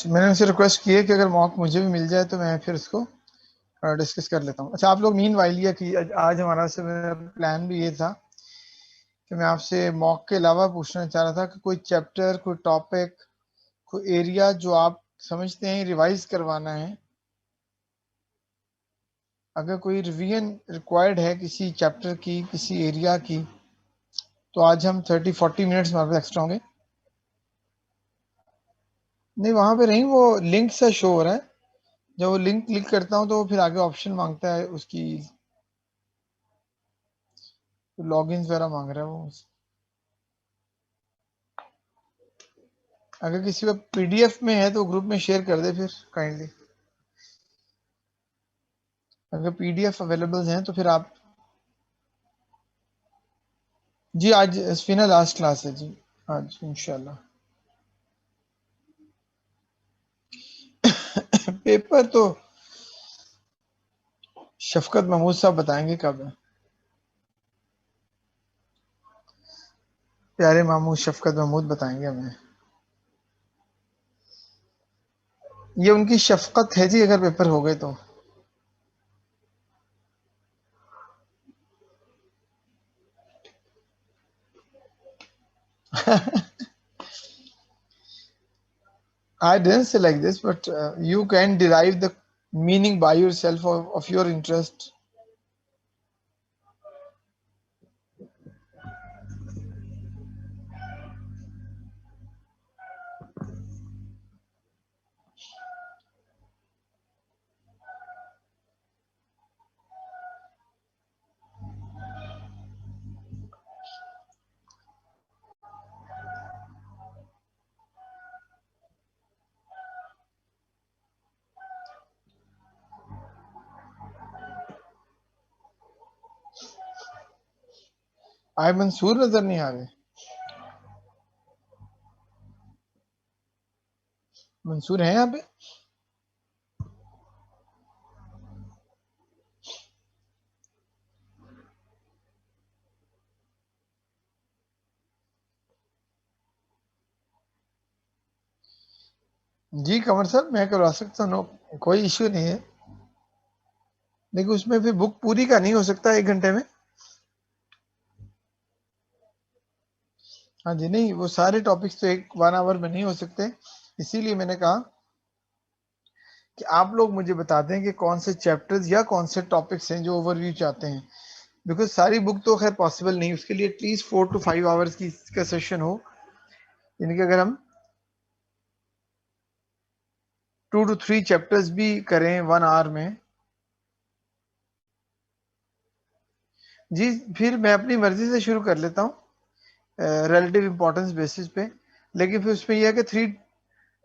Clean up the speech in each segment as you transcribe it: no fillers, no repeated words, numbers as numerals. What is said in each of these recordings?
मैंने उनसे रिक्वेस्ट की है कि अगर मॉक मुझे भी मिल जाए तो मैं फिर उसको डिस्कस कर लेता हूँ। अच्छा, आप लोग मीन वाइल ये कि आज हमारा से मेरा प्लान भी ये था कि मैं आपसे मॉक के अलावा पूछना चाह रहा था कि कोई चैप्टर, कोई टॉपिक, कोई एरिया जो आप समझते हैं रिवाइज करवाना है, अगर कोई रिवीजन रिक्वायर्ड है किसी चैप्टर की, किसी एरिया की, तो आज हम 30-40 मिनट्स हमारे पास एक्स्ट्रा होंगे। नहीं, वहां पे नहीं, वो लिंक सा शो हो रहा है। जब वो लिंक क्लिक करता हूँ तो वो फिर आगे ऑप्शन मांगता है, उसकी लॉगिन वगैरह मांग रहा है वो। अगर किसी का पीडीएफ में है तो ग्रुप में शेयर कर दे फिर काइंडली। अगर पीडीएफ अवेलेबल हैं तो फिर आप। जी, आज स्फीना लास्ट क्लास है जी, आज इंशाल्लाह। पेपर तो शफकत महमूद साहब बताएंगे कब है। प्यारे मामू शफकत महमूद बताएंगे हमें। ये उनकी शफकत है जी, अगर पेपर हो गए तो। I didn't say like this, but you can derive the meaning by yourself of your interest. आए मंसूर नजर नहीं आ रहे। मंसूर है यहाँ पे? जी कमर साहब, मैं करवा सकता हूँ, कोई इश्यू नहीं है। लेकिन उसमें फिर बुक पूरी का नहीं हो सकता 1 घंटे में। हाँ जी, नहीं वो सारे टॉपिक्स तो 1 आवर में नहीं हो सकते। इसीलिए मैंने कहा कि आप लोग मुझे बता दें कि कौन से चैप्टर्स या कौन से टॉपिक्स हैं जो ओवरव्यू चाहते हैं। बिकॉज सारी बुक तो खैर पॉसिबल नहीं, उसके लिए एटलीस्ट 4 to 5 आवर्स की का सेशन हो। यानी कि अगर हम 2 to 3 चैप्टर्स भी करें 1 आवर में। जी, फिर मैं अपनी मर्जी से शुरू कर लेता हूँ रिलेटिव इंपॉर्टेंस बेसिस पे। लेकिन फिर उसमें यह है कि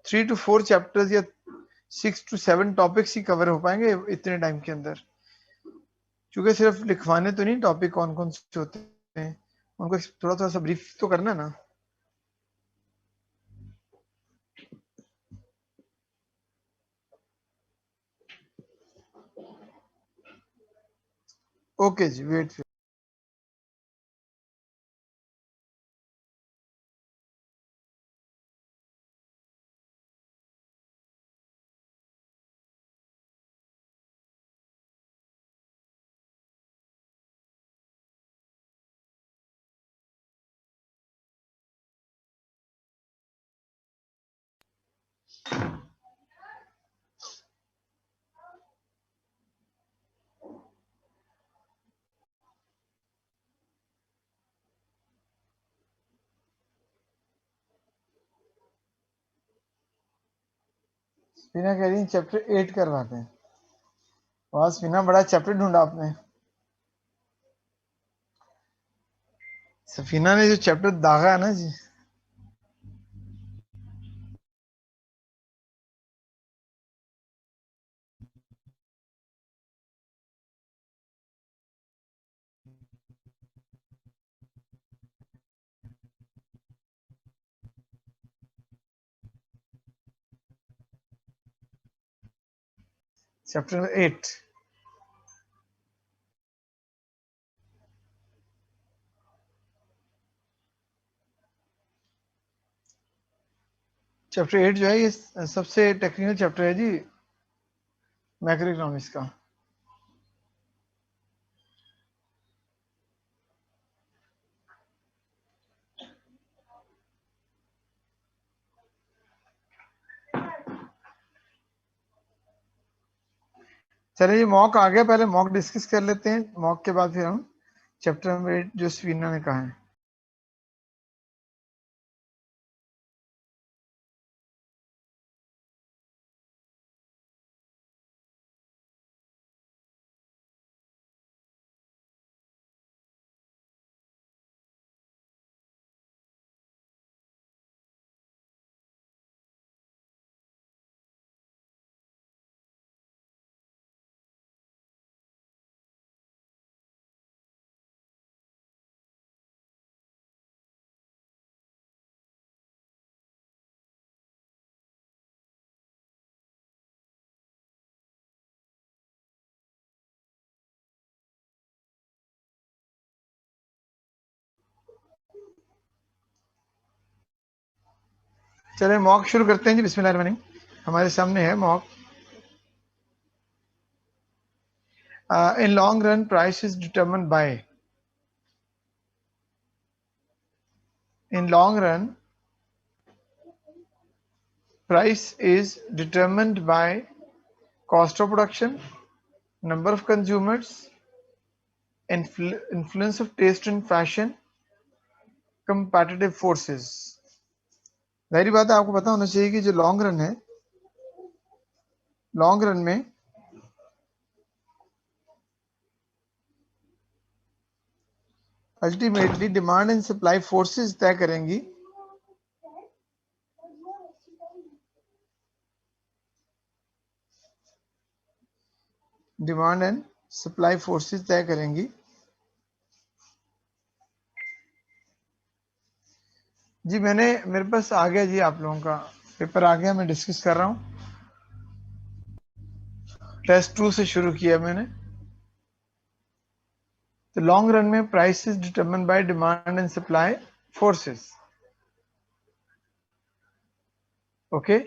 3 to 4 चैप्टर्स या 6 to 7 टॉपिक्स ही कवर हो पाएंगे इतने टाइम के अंदर। क्योंकि सिर्फ लिखवाने तो नहीं टॉपिक कौन कौन से होते हैं, उनको थोड़ा थोड़ा सा ब्रीफ तो करना ना। ओके जी, वेट। स्पीना कह रही है चैप्टर 8 करवाते हैं। वाह स्पीना, बड़ा चैप्टर ढूंढा आपने। सफीना ने जो चैप्टर दागा है ना जी। चैप्टर 8। चैप्टर 8 जो है ये सबसे टेक्निकल चैप्टर है जी मैक्रो इकोनॉमिक्स का। चलिए मॉक आ गया, पहले मॉक डिस्कस कर लेते हैं, मॉक के बाद फिर हम चैप्टर नंबर 8 जो स्वीना ने कहा है। चलिए मॉक शुरू करते हैं जी, बिस्मिल्लाहिर्रहमानिर्रहीम। हमारे सामने है mock. In long run price is determined bye, in long run price is determined by cost of production, number of consumers, influence of taste and fashion, competitive forces। जाहिर बात है आपको पता होना चाहिए कि जो लॉन्ग रन है, लॉन्ग रन में ultimately demand and supply forces तय करेंगी डिमांड एंड सप्लाई फोर्सेस तय करेंगी जी। मेरे पास आ गया जी, आप लोगों का पेपर आ गया, मैं डिस्कस कर रहा हूँ। टेस्ट 2 से शुरू किया मैंने। तो लॉन्ग रन में price is determined bye demand and supply forces. Okay,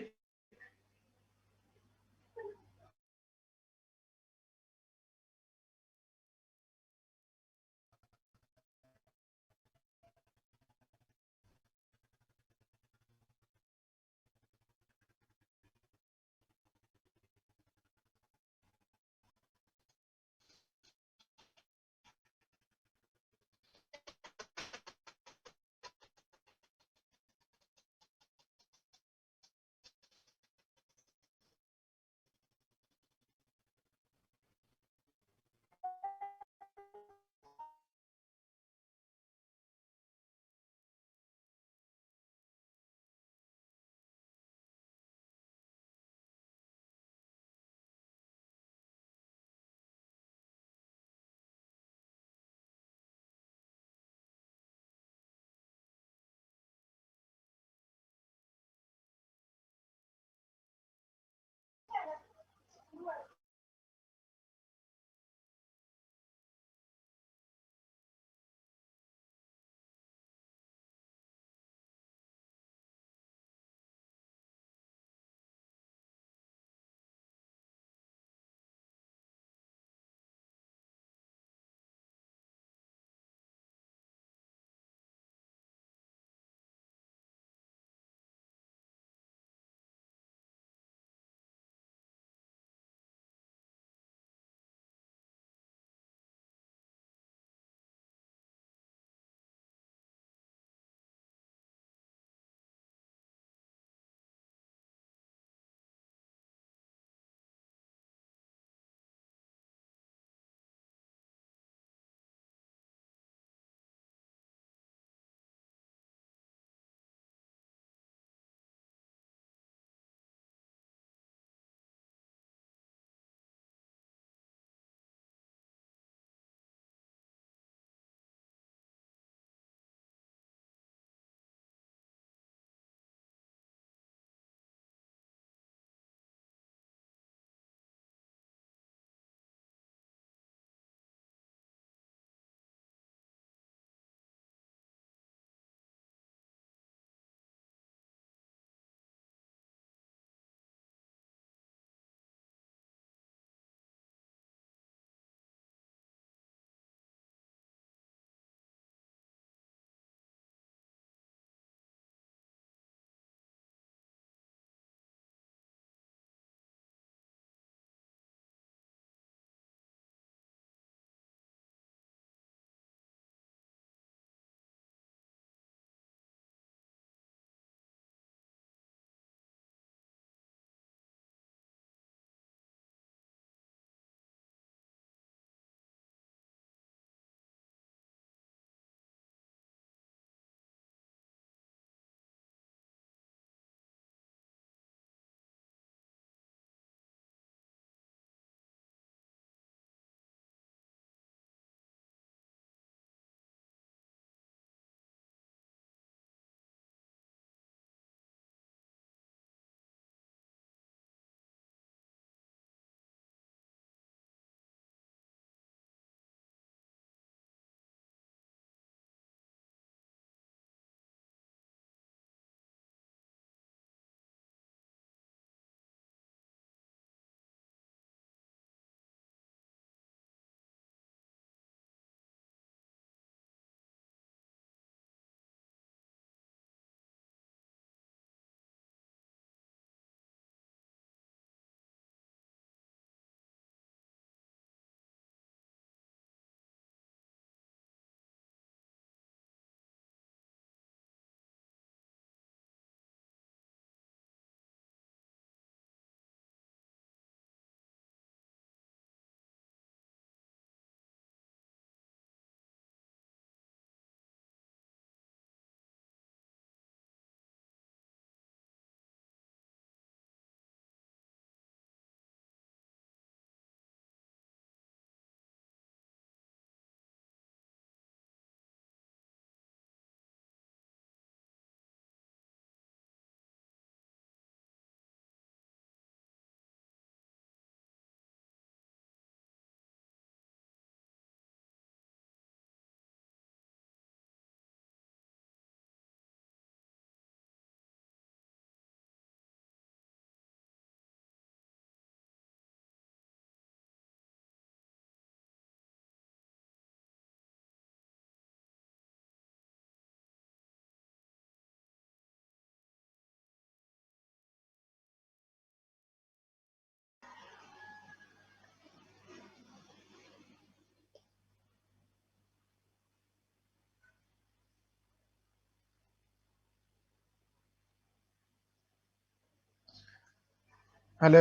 hello,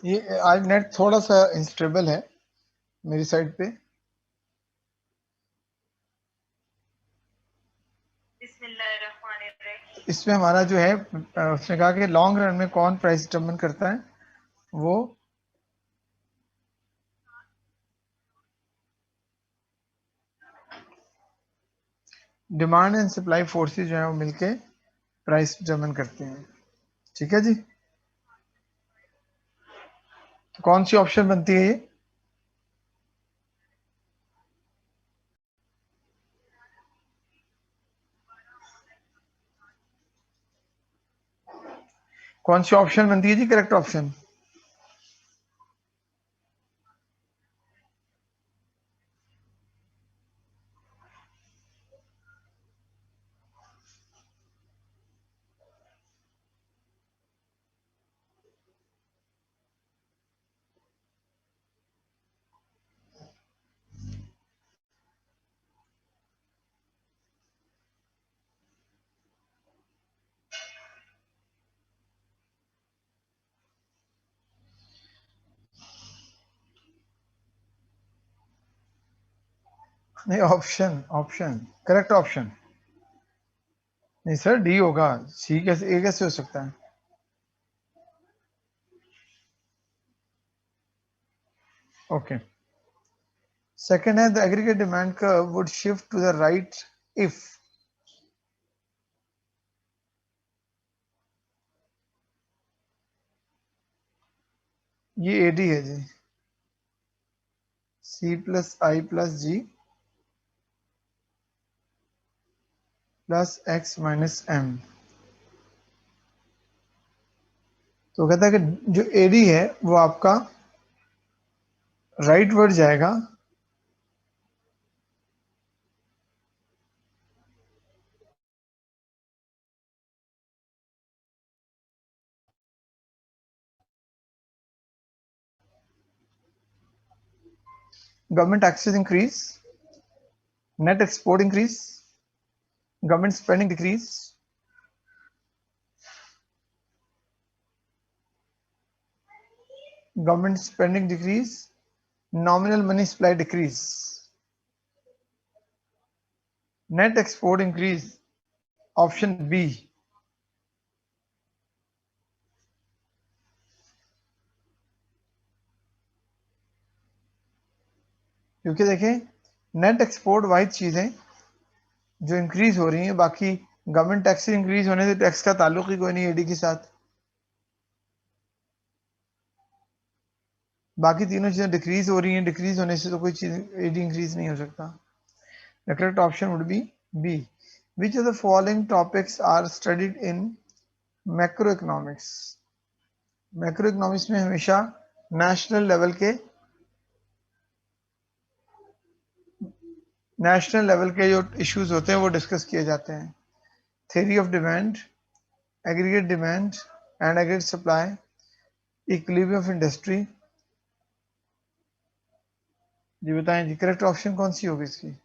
ये आज नेट थोड़ा सा इंस्टेबल है मेरी साइड पे। इसमें हमारा जो है उसने कहा कि लॉन्ग रन में कौन प्राइस डिटरमिन करता है, वो डिमांड एंड सप्लाई फोर्सेस जो है वो मिलके प्राइस डिटरमिन करते हैं। ठीक है जी, तो कौन सी ऑप्शन बनती है ये? कौन सी ऑप्शन बनती है जी करेक्ट ऑप्शन? नहीं, ऑप्शन ऑप्शन करेक्ट ऑप्शन नहीं सर, डी होगा। सी कैसे, ए कैसे हो सकता है? ओके, सेकंड है the aggregate demand curve would shift to the right if. ये एडी है जी, C plus I plus G plus X minus M. तो कहता है कि जो एडी है वो आपका राइट वर्ड जाएगा, government taxes increase, net export increase, government spending decrease, government spending decrease, nominal money supply decrease, net export increase. Option B. क्योंकि देखें, नेट एक्सपोर्ट वाइज चीजें जो इंक्रीज हो रही हैं, बाकी गवर्नमेंट टैक्स इंक्रीज होने से टैक्स का ताल्लुक ही कोई नहीं एडी के साथ। बाकी तीनों चीजें डिक्रीज हो रही हैं, डिक्रीज होने से तो कोई चीज एडी इंक्रीज नहीं हो सकता। The correct option would be B. Which of the following topics are studied in macroeconomics? Macroeconomics में हमेशा नेशनल लेवल के जो इश्यूज होते हैं वो डिस्कस किए जाते हैं। Theory of demand, aggregate demand and aggregate supply, equilibrium of industry. जी बताएं जी, करेक्ट ऑप्शन कौन सी होगी इसकी?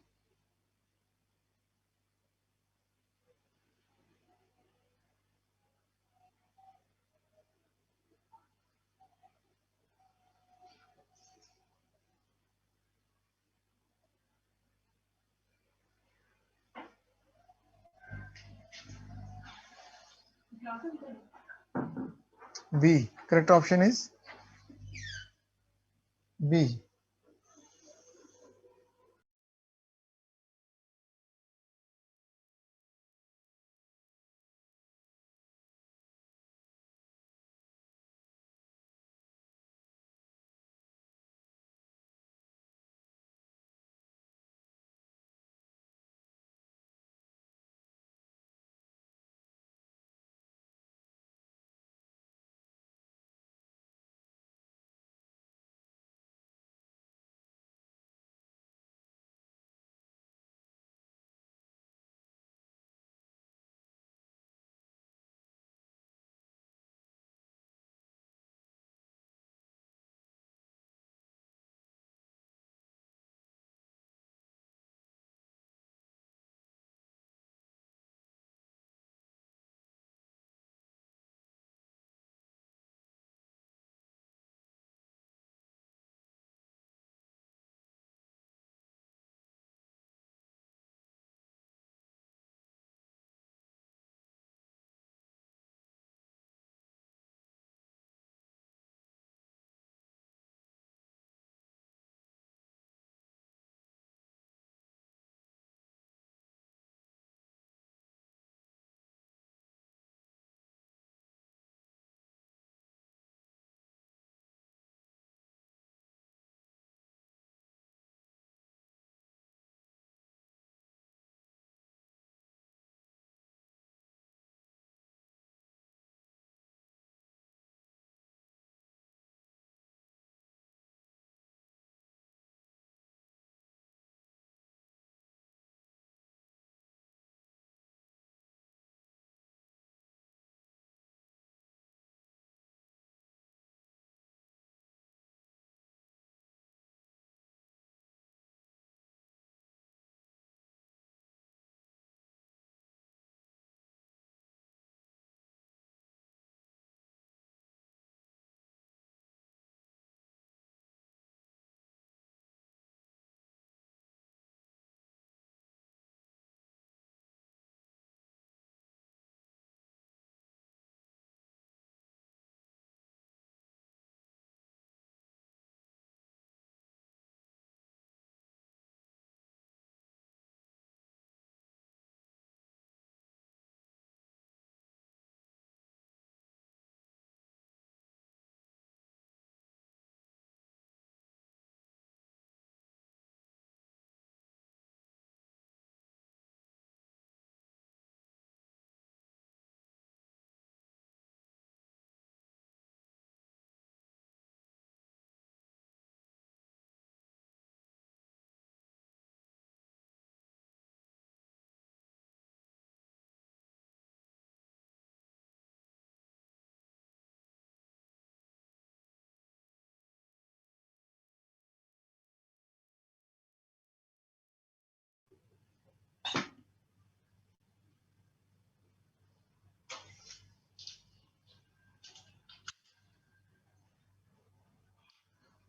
B, correct option is B.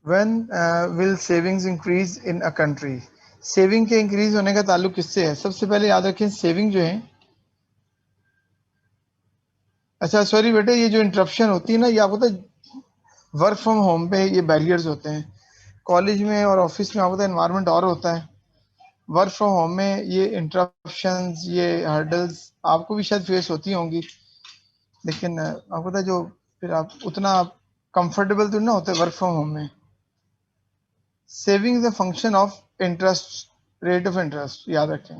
When will savings increase in a country? Saving के इंक्रीज होने का ताल्लुक किससे है? सबसे पहले याद रखें सेविंग जो है, अच्छा सॉरी बेटे, ये जो इंटरप्शन होती है ना, ये आपको पता वर्क फ्रॉम होम पे ये बैरियर्स होते हैं। कॉलेज में और ऑफिस में आपको पता एनवायरनमेंट और होता है, वर्क फ्रॉम होम में ये इंटरप्शंस, ये हर्डल्स आपको भी शायद फेस होती होंगी, लेकिन आपको पता है जो फिर आप उतना कंफर्टेबल तो ना होते वर्क फ्रॉम होम में। Saving is a function of interest, rate of interest, याद रखें।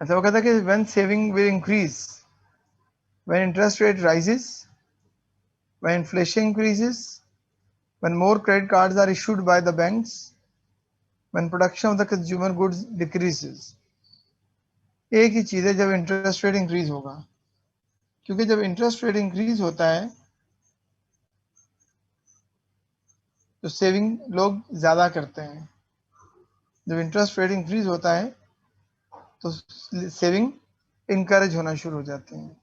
अच्छा वो कहता है कि when saving will increase, when interest rate rises, when inflation increases, when more credit cards are issued by the banks, when production of the consumer goods decreases. एक ही चीज है, जब इंटरेस्ट रेट इंक्रीज होगा, क्योंकि जब इंटरेस्ट रेट इंक्रीज होता है तो सेविंग लोग ज्यादा करते हैं। जब इंटरेस्ट रेट इंक्रीज होता है तो सेविंग इनकरेज होना शुरू हो जाती है।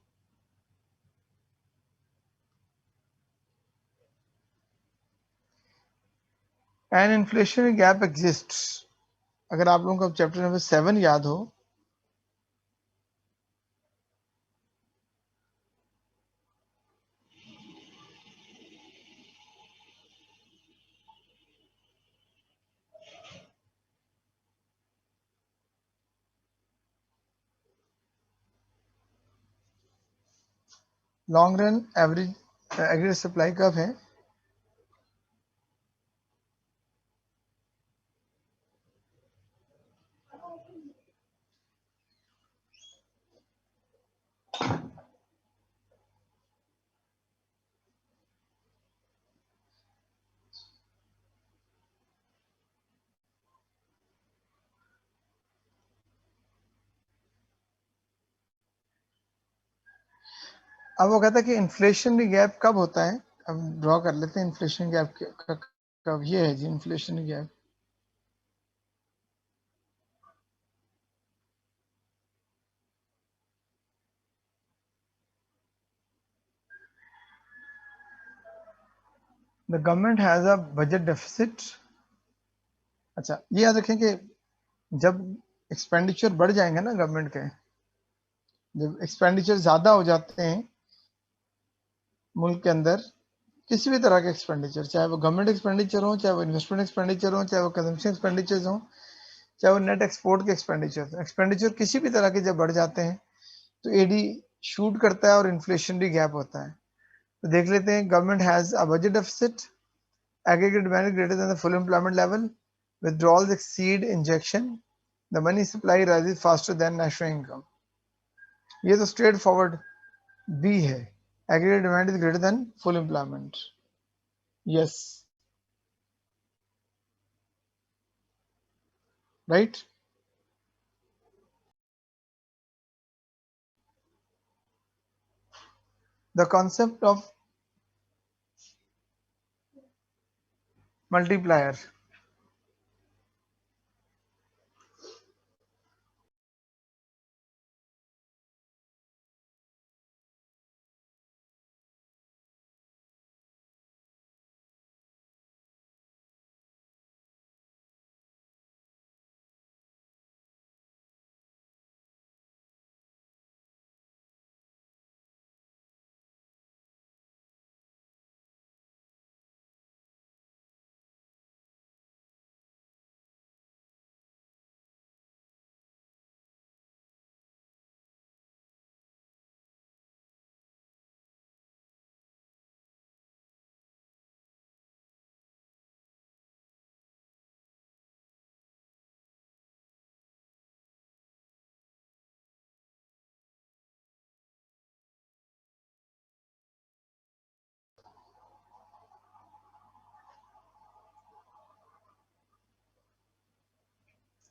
एन इन्फ्लेशनरी गैप एग्जिस्ट, अगर आप लोगों को चैप्टर नंबर 7 याद हो, long run average aggregate supply कब है? अब वो कहता है कि इन्फ्लेशनरी गैप कब होता है। अब ड्रॉ कर लेते हैं इन्फ्लेशन गैप कब। ये है जी inflationary gap. The government has a budget deficit. अच्छा ये याद रखें कि जब एक्सपेंडिचर बढ़ जाएंगे ना गवर्नमेंट के, जब एक्सपेंडिचर ज्यादा हो जाते हैं मुल्क के अंदर, किसी भी तरह के एक्सपेंडिचर, चाहे वो गवर्नमेंट एक्सपेंडिचर हो, चाहे वो इन्वेस्टमेंट एक्सपेंडिचर हो, चाहे वो कंजम्पशन एक्सपेंडिचर हो, चाहे वो नेट एक्सपोर्ट के एक्सपेंडिचर, एक्सपेंडिचर किसी भी तरह के जब बढ़ जाते हैं तो एडी शूट करता है और इन्फ्लेशनरी गैप होता है। तो देख लेते हैं, government has a budget deficit, aggregate demand greater than the full employment level, withdrawals exceed injection, the money supply rises faster than national income। ये तो स्ट्रेट फॉरवर्ड बी है, aggregate demand is greater than full employment। yes, right। the concept of multiplier,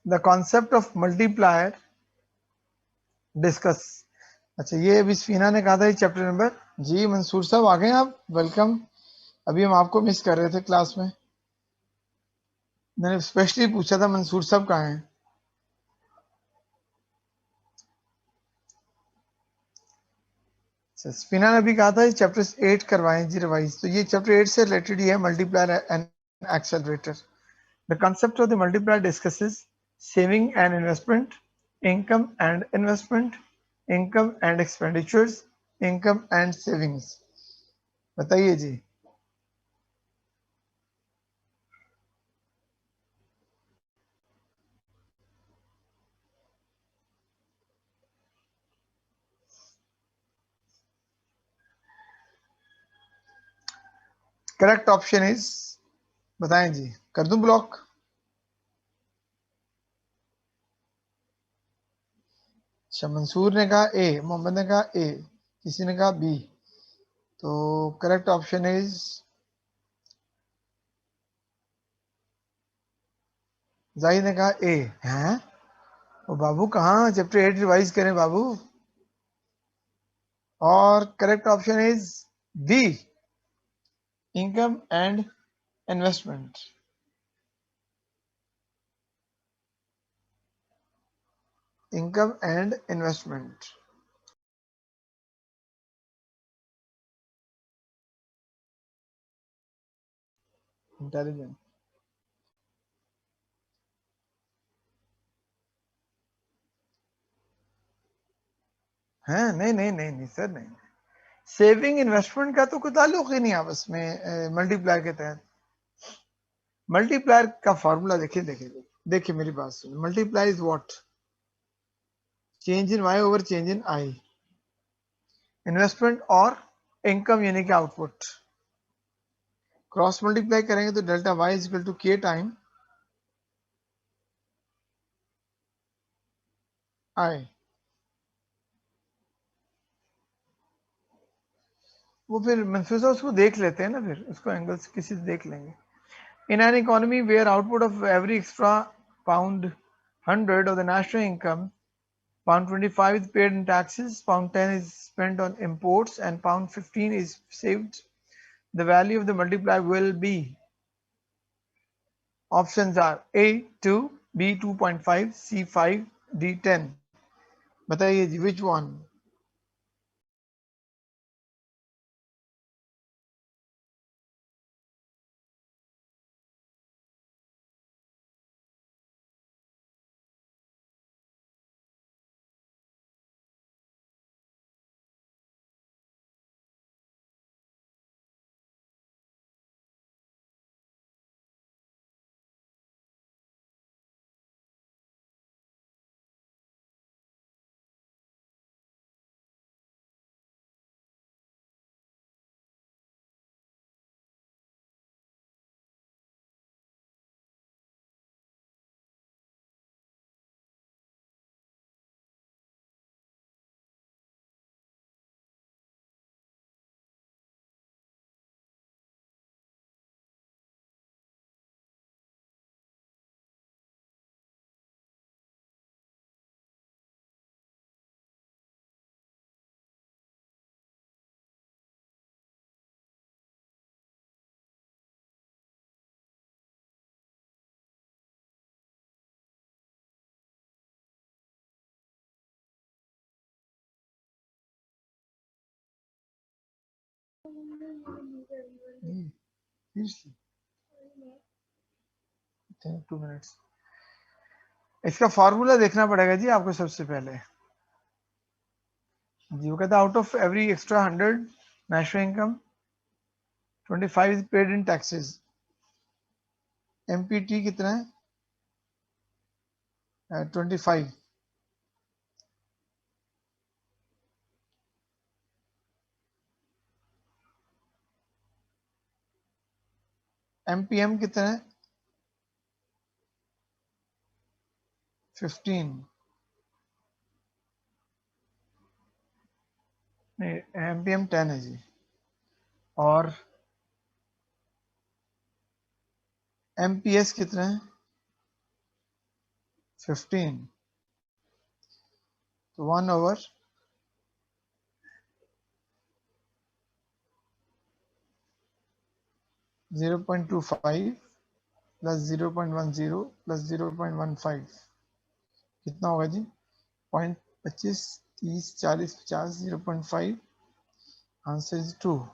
the concept of multiplier discuss. अच्छा ये अभी सफीना ने कहा था chapter number, जी मंसूर साहब आ गए आप, वेलकम। अभी हम आपको मिस कर रहे थे क्लास में, मैंने स्पेशली पूछा था मंसूर साहब कहाँ हैं। स्पिना ने अभी कहा था चैप्टर 8 करवाएं जी रिवाइज, तो ये चैप्टर 8 से रिलेटेड ही है, multiplier and accelerator. The concept of the multiplier discusses saving and investment, income and investment, income and expenditures, income and savings. बताइए जी। करेक्ट ऑप्शन इज, बताएं जी, कर दूं ब्लॉक? अच्छा, मंसूर ने कहा ए, मोहम्मद ने कहा ए, किसी ने कहा बी, तो करेक्ट ऑप्शन इज, जाहिद ने कहा ए। हैं? ओ बाबू, कहाँ चैप्टर 8 रिवाइज करें बाबू? और correct option is B, income and investment. Income and investment. Intelligent है? नहीं नहीं नहीं नहीं सर, नहीं। सेविंग इन्वेस्टमेंट का तो कोई ताल्लुक ही नहीं आपस में मल्टीप्लायर के तहत। मल्टीप्लायर का फॉर्मूला देखिए देखिए देखिए, मेरी बात सुनिए। Multiply is what? Change in Y over change in I. Investment और इनकम यानी कि आउटपुट, क्रॉस मल्टीप्लाई करेंगे तो delta Y is equal to K time I. वो फिर मनसूसा उसको देख लेते हैं ना, फिर उसको एंगल्स किसी से देख लेंगे। In an economy where output of every extra pound 100 of the national income, pound 25 is paid in taxes, pound 10 is spent on imports, and pound 15 is saved, the value of the multiplier will be. Options are A 2, B 2.5, C 5, D 10. बताइए जी, which one? Seriously? 2 minutes. इसका formula देखना पड़ेगा जी आपको सबसे पहले जी। वो कहता है out of every extra 100 national income 25 is paid in taxes. Empty कितना है? 25। एमपीएम कितना है? 15। नहीं, एमपीएम 10 है जी। और एमपीएस कितना है? 15। तो 1 ओवर 0.25 प्लस 0.10 प्लस 0.15 कितना होगा जी? 0.25, 30, 40, 50, 0.5 Answer is 2.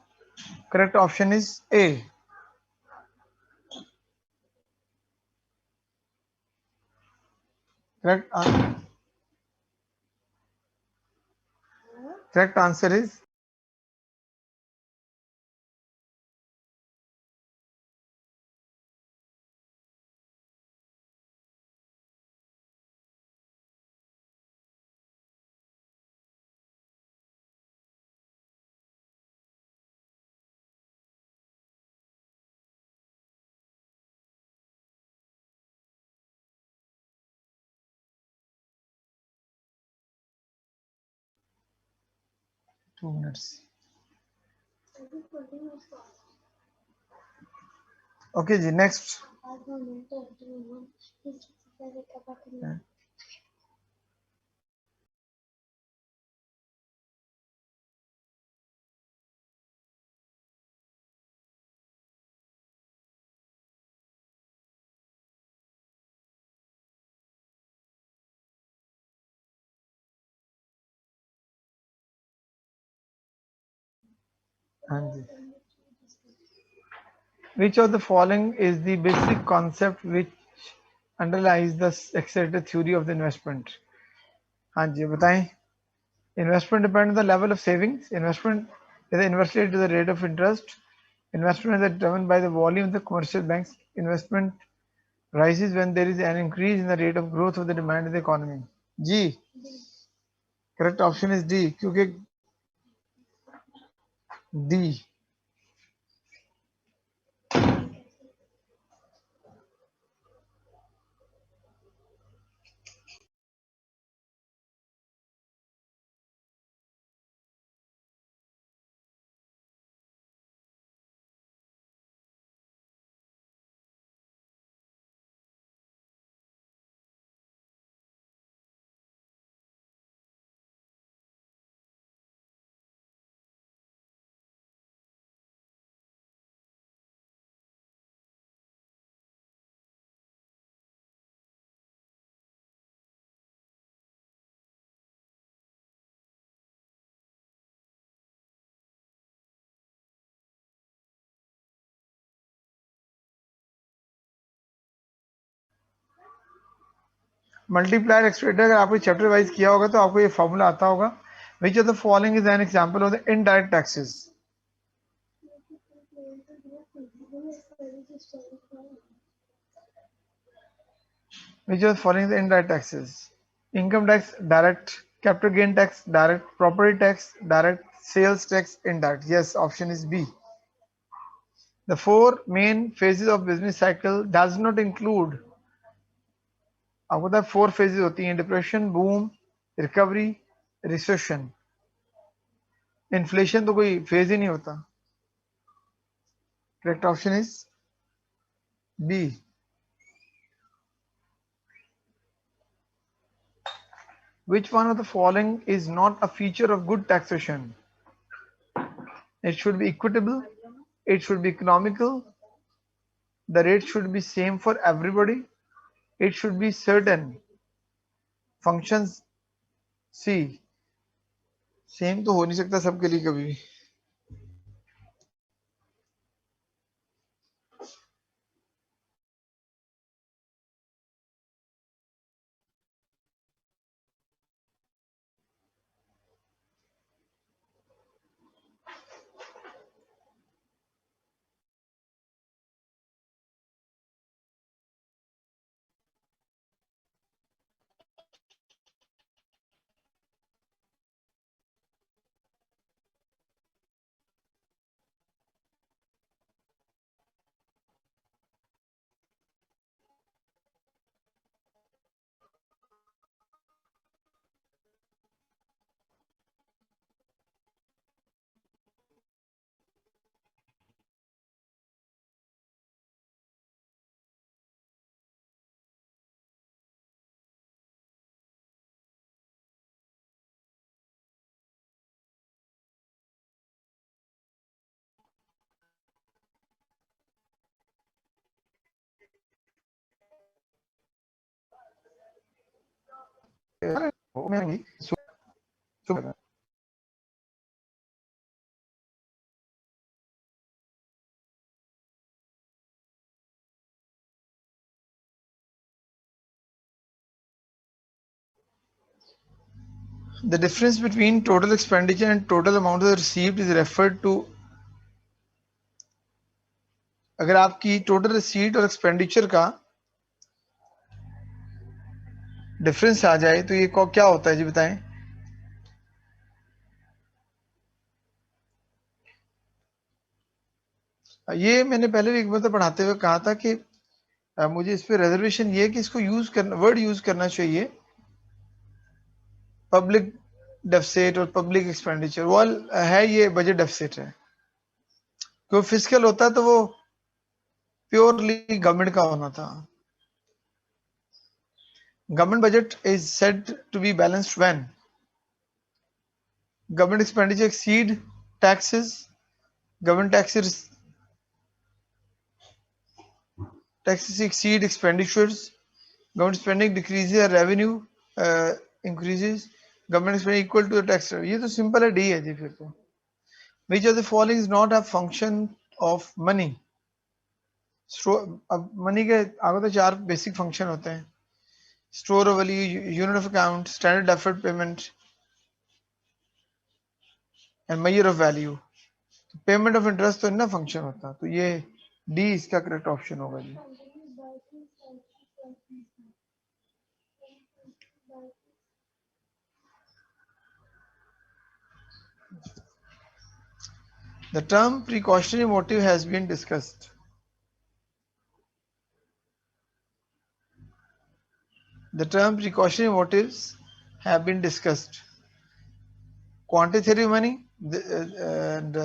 Correct option is A. Correct, correct answer is two minutes. Okay, ji next. हाँ जी. Which of the following is the basic concept which underlies the accelerated theory of the investment? हाँ जी बताएं. Investment depends on the level of savings. Investment is inversely to the rate of interest. Investment is determined by the volume of the commercial banks. Investment rises when there is an increase in the rate of growth of the demand in the economy. G. Correct option is D. क्योंकि D. Multiplier एक्सपेक्टर अगर आपको chapter wise किया होगा तो आपको ये formula आता होगा. विच of the following is an example of the indirect taxes. Which of the following is the indirect taxes? Income tax direct, capital gain tax direct, property tax direct, sales tax indirect. Yes, option is B. The four main phases of business cycle does not include. आपको पता है 4 phases होती हैं: depression, boom, recovery, recession. Inflation तो कोई phase ही नहीं होता. Correct option is B. Which one of the following is not a feature of good taxation? It should be equitable, it should be economical, the rate should be same for everybody, it should be certain. Functions C. Same तो हो नहीं सकता सबके लिए कभी भी. The difference between total expenditure and total amount received is referred to. अगर आपकी टोटल रिसीट और एक्सपेंडिचर का डिफरेंस आ जाए तो ये क्या होता है जी, बताएं। ये मैंने पहले भी एक बार पढ़ाते हुए कहा था कि मुझे इस पे रिजर्वेशन ये है कि इसको यूज करना, वर्ड यूज करना चाहिए पब्लिक डेफिसिट और पब्लिक एक्सपेंडिचर। वो है, ये बजट डेफिसिट है, क्यों फिजिकल होता तो वो प्योरली गवर्नमेंट का होना था। Government budget is said to be balanced when government expenditure exceed taxes, government taxes exceed expenditures, government spending decreases or revenue increases, government spending equal to the tax revenue। ये तो simple है, D है जी फिर तो। Which of the following is not a function of money? अब money के आगे तो चार बेसिक फंक्शन होते हैं, store of value, unit of account, standard deferred payment and measure of value. Payment of interest तो इतना फंक्शन होता, तो ये डी इसका करेक्ट ऑप्शन होगा जी। The term precautionary motive has been discussed. The term precautionary motives have been discussed. Quantity theory of money, and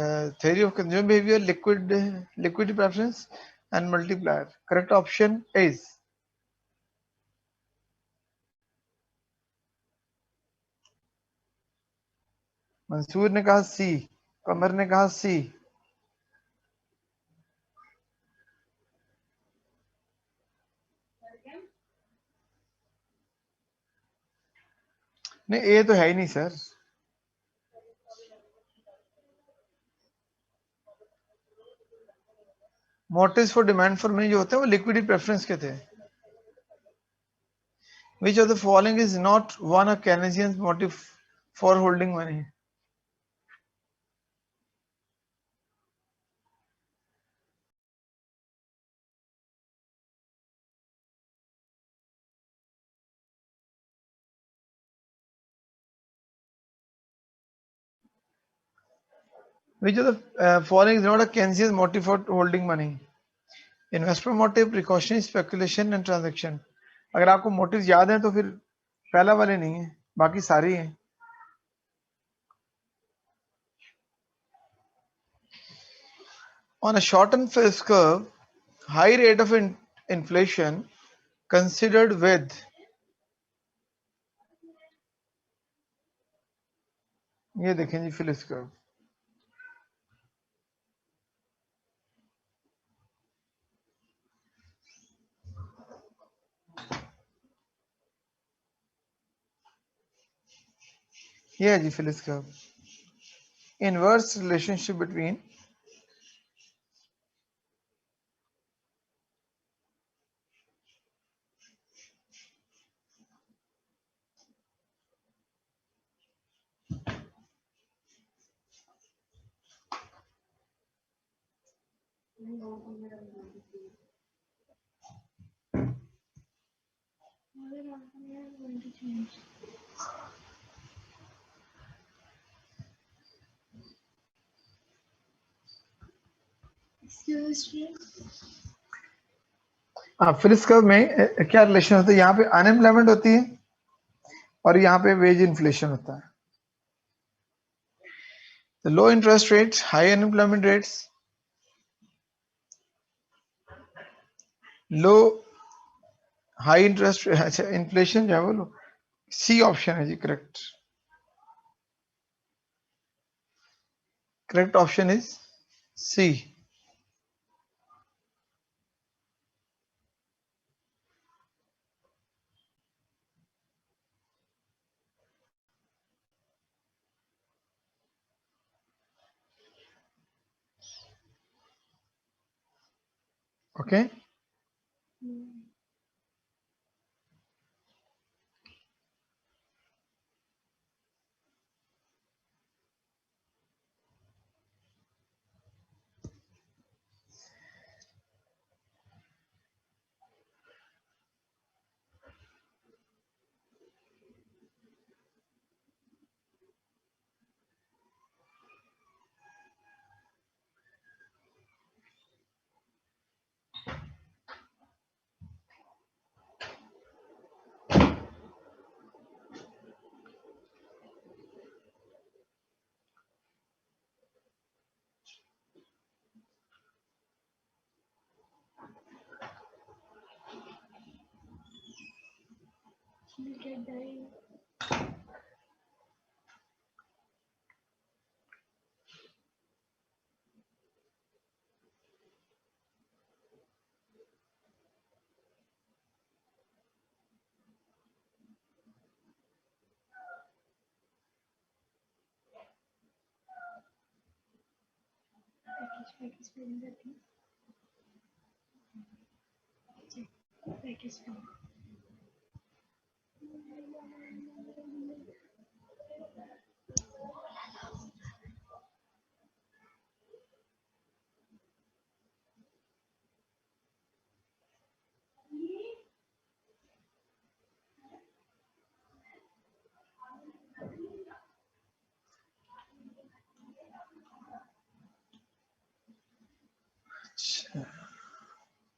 theory of consumer behavior, liquidity preference, and multiplier. Correct option is Mansoor ने कहा सी, कमर ने कहा सी। नहीं, ए तो है ही नहीं sir. Motives for demand for money जो होते हैं वो लिक्विडिटी प्रेफरेंस के थे। Which of the following is not one of Keynesian's motive for holding money? Which of the following is not a Keynesian's motive for holding money? Investment motive, precautionary, speculation and transaction। अगर आपको motive याद है तो फिर पहला वाले नहीं है, बाकी सारे हैं। On a shortened phase curve, high rate of inflation considered with, ये देखें जी फिलिस कर्व, ये है जी Phillips curve. Inverse relationship between Phillips curve में क्या रिलेशन होता है, यहाँ पे अनएम्प्लॉयमेंट होती है और यहाँ पे वेज इन्फ्लेशन होता है। The low interest rates, high unemployment rates, low high interest, अच्छा इन्फ्लेशन जो है वो सी ऑप्शन है जी correct. Correct option is C. Okay,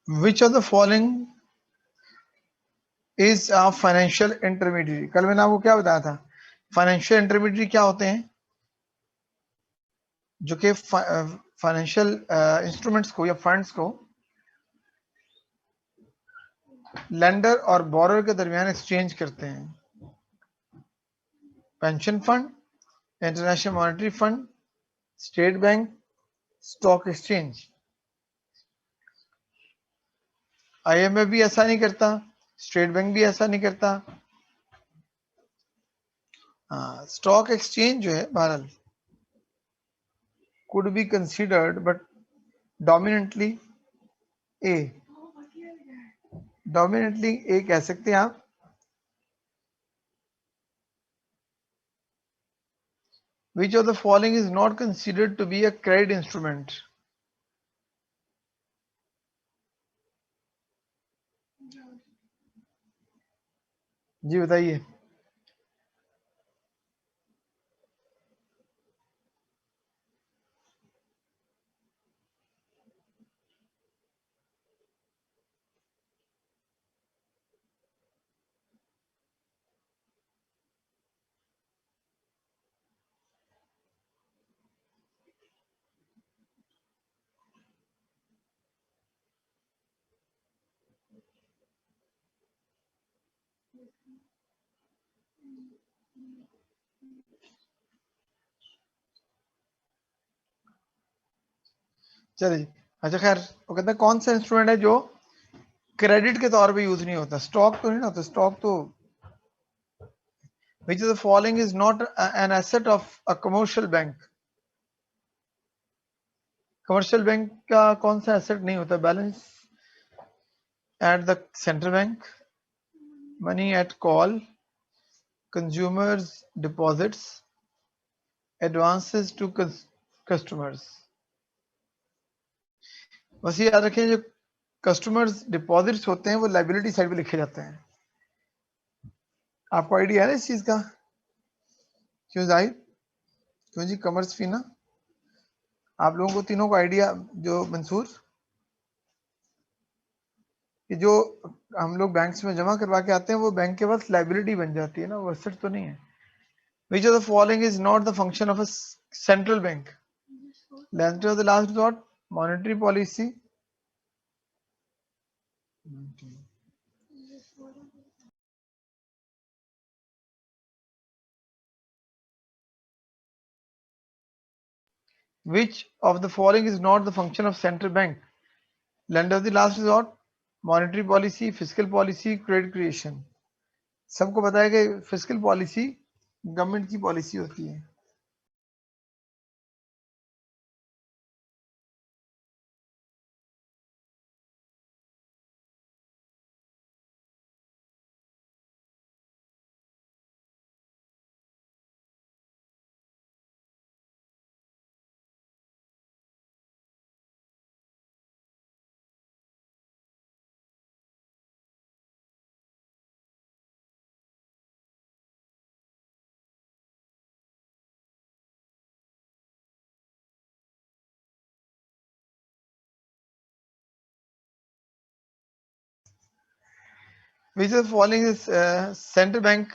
which of the following is a financial intermediary. कल मैंने आपको क्या बताया था, फाइनेंशियल इंटरमीडियरी क्या होते हैं, जो कि फाइनेंशियल इंस्ट्रूमेंट्स को या फंड्स को लेंडर और बोरर के दरमियान एक्सचेंज करते हैं। Pension fund, international monetary fund, state bank, stock exchange. IMF भी ऐसा नहीं करता, स्टेट बैंक भी ऐसा नहीं करता। स्टॉक एक्सचेंज जो है बहरहाल could be considered but dominantly A, dominantly A कह सकते हैं आप। Which of the following is not considered to be a credit instrument? जी बताइए। चलिए, अच्छा खैर, वो कहते हैं कौन सा इंस्ट्रूमेंट है जो क्रेडिट के तौर पे यूज नहीं होता। स्टॉक तो नहीं ना होता, स्टॉक तो। Which of the following is not an asset of a commercial bank. Commercial bank का कौन सा एसेट नहीं होता? Balance at the central bank, money at call, consumers deposits, advances to customers. बस ये याद रखें, जो कस्टमर्स डिपॉजिट्स होते हैं वो लाइबिलिटी साइड पे लिखे जाते हैं। आपको आइडिया है इस चीज का? क्यों जाहिर, क्यों जी कमर्स फी ना, आप लोगों को तीनों को आइडिया, जो मंसूर, कि जो हम लोग बैंक्स में जमा करवा के आते हैं वो बैंक के पास लाइबिलिटी बन जाती है ना, वो एसेट तो नहीं है। Which of the following is not the function of a central bank? Lender of the last resort, monetary policy, which of the following is not the function of central bank? Lender of the last resort, monetary policy, fiscal policy, credit creation। सबको पता है कि fiscal policy government की policy होती है। Which of the following is central bank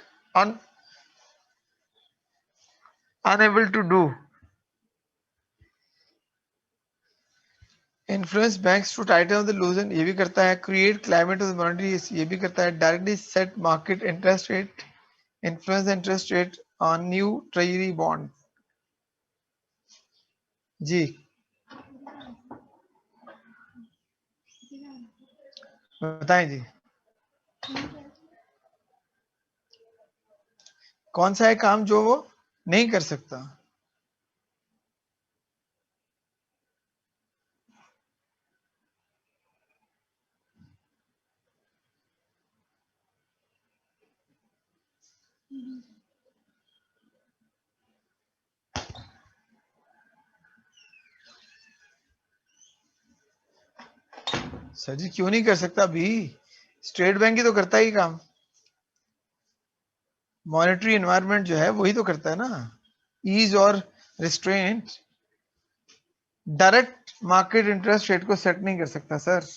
unable to do? Influence banks to tighten the loosen, ये भी करता है. क्रिएट क्लाइमेट ऑफ मॉनेटरी, ये भी करता है. Directly set market interest rate, influence the interest rate on new treasury bond. जी बताएं जी, कौन सा है काम जो वो नहीं कर सकता? सर जी क्यों नहीं कर सकता भी? स्टेट बैंक ही तो करता है ये काम. मॉनेटरी एनवायरनमेंट जो है वही तो करता है ना. ईज और restraint. Direct market interest rate को सेट नहीं कर सकता sir.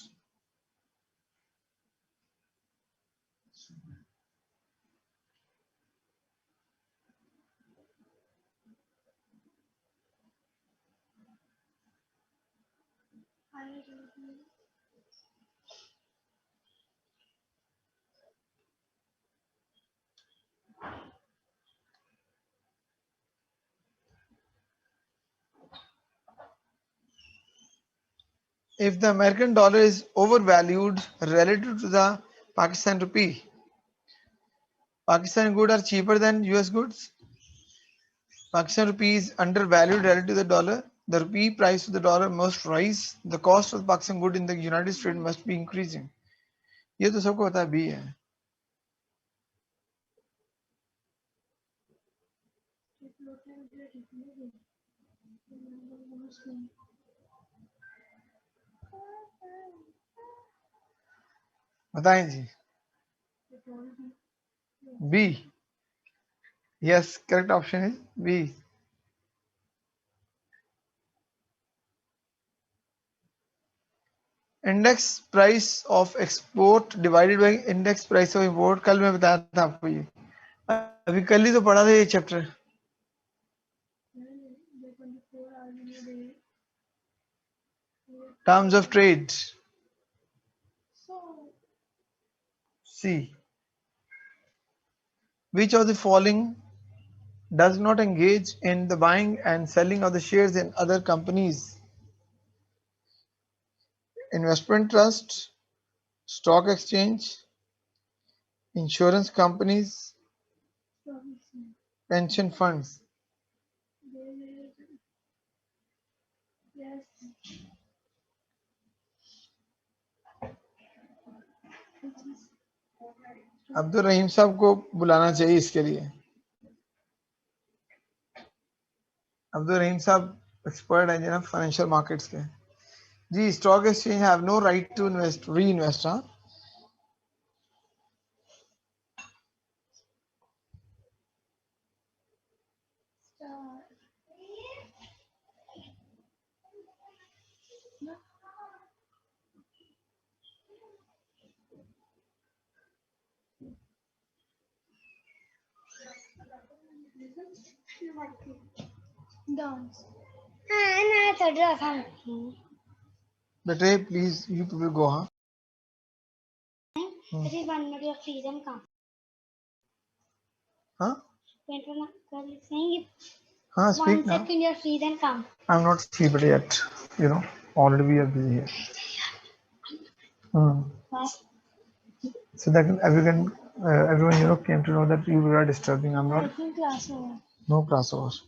If the American dollar is overvalued relative to the Pakistan rupee, Pakistan goods are cheaper than US goods. Pakistan rupee is undervalued relative to the dollar. The rupee price to the dollar must rise. The cost of Pakistan good in the United States must be increasing. ये तो सबको पता भी है. बताएं जी. B. Yes, correct option is B. Index price of export divided by index price of import. कल मैं बताया था आपको ये. अभी कल ही तो पढ़ा था ये chapter. Terms of trade. C. Which of the following does not engage in the buying and selling of the shares in other companies? Investment trust, stock exchange, insurance companies, pension funds. Abdul Rahim sahab को बुलाना चाहिए इसके लिए. अब्दुल रहीम साहब expert है ना financial markets के. जी stock exchange have no right to invest re invest. हाँ बेटे प्लीज यू पीपल गो. हाँ हाँ हाँ speak now. I'm not free but yet, you know, already we are busy here. So that everyone came to know that you were disturbing. I'm not. No class hours.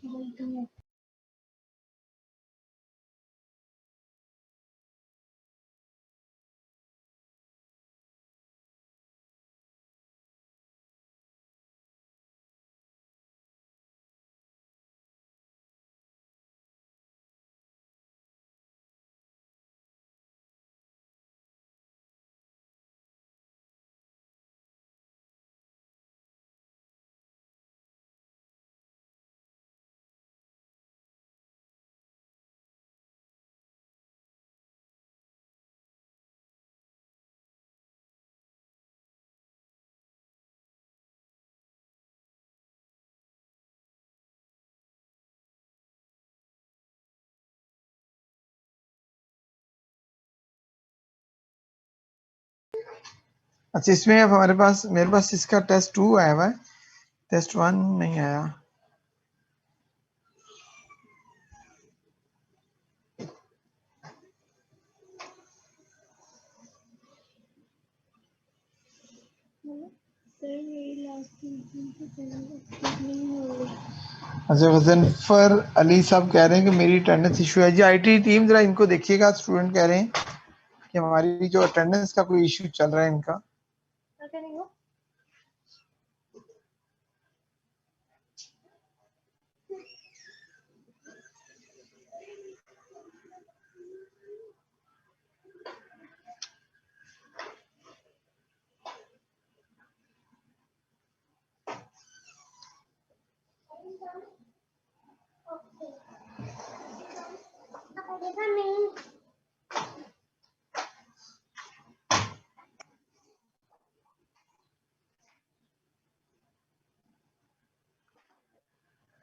अच्छा, इसमें अब हमारे पास मेरे पास इसका test 2 आया हुआ है, टेस्ट 1 नहीं आया। अच्छा, गजनफर अली साहब कह रहे हैं कि मेरी अटेंडेंस इशू है। जी आईटी टीम जरा इनको देखिएगा, स्टूडेंट कह रहे हैं कि हमारी जो अटेंडेंस का कोई इशू चल रहा है इनका।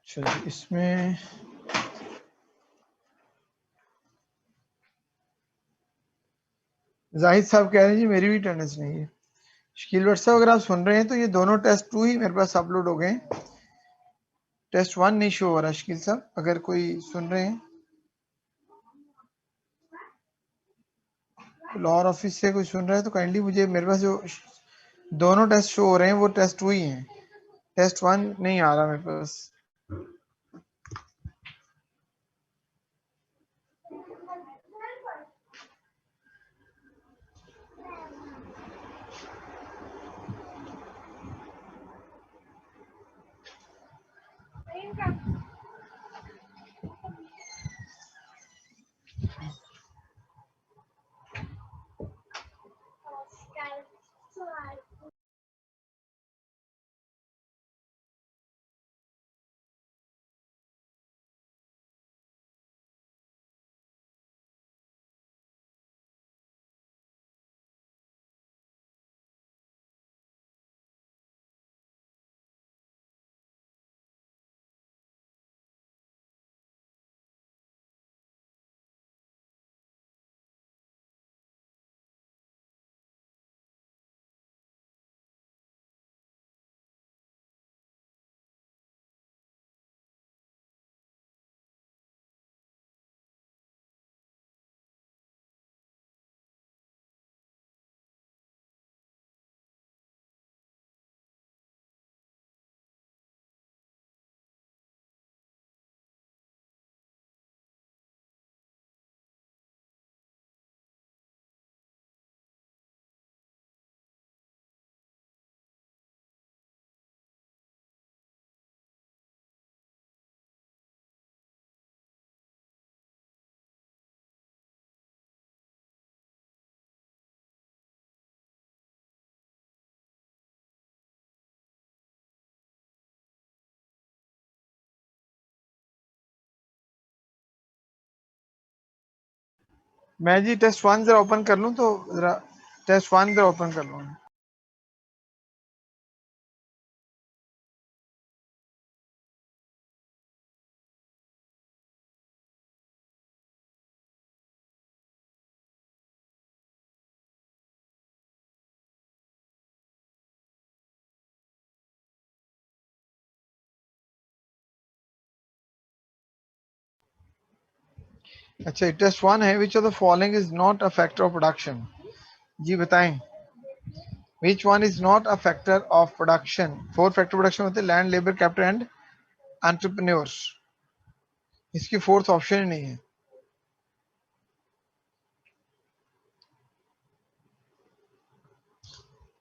अच्छा, इसमें जाहिद साहब कह रहे हैं जी मेरी भी अटेंडेंस नहीं है। शकील भट्ट साहब अगर आप सुन रहे हैं तो ये दोनों टेस्ट 2 ही मेरे पास अपलोड हो गए, टेस्ट 1 नहीं शो हो रहा। शकील साहब अगर कोई सुन रहे हैं, लाहौर ऑफिस से कोई सुन रहा है तो काइंडली मुझे, मेरे पास जो दोनों टेस्ट शो हो रहे हैं वो टेस्ट 2 ही हैं, टेस्ट 1 नहीं आ रहा मेरे पास। मैं जी टेस्ट 1 जरा ओपन कर लूं, तो जरा टेस्ट 1 जरा ओपन कर लूं। अच्छा, टेस्ट 1 है, which of the following is not a factor of production. जी बताएं, which one is not a factor of production. 4 factor production होते हैं, land, labour, capital and entrepreneurs. इसकी फोर्थ ऑप्शन ही नहीं है।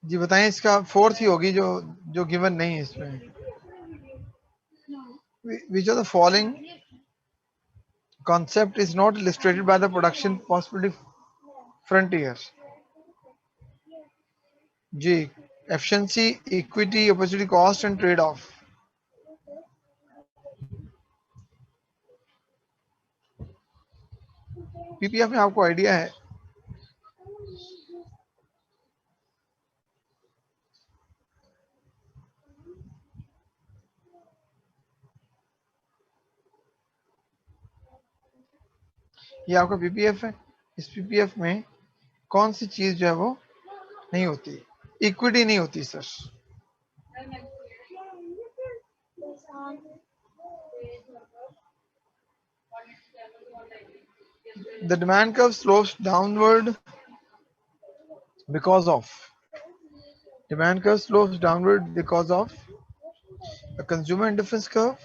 जी बताएं, इसका फोर्थ ही होगी जो जो गिवन नहीं है इसमें। Which of the following concept is not illustrated by the production possibility frontier? जी, efficiency, equity, opportunity cost and trade off। PPF में आपको आइडिया है? ये आपका पीपीएफ है, इस पीपीएफ में कौन सी चीज जो है वो नहीं होती? इक्विटी नहीं होती sir. The demand curve slopes downward because of a consumer indifference curve,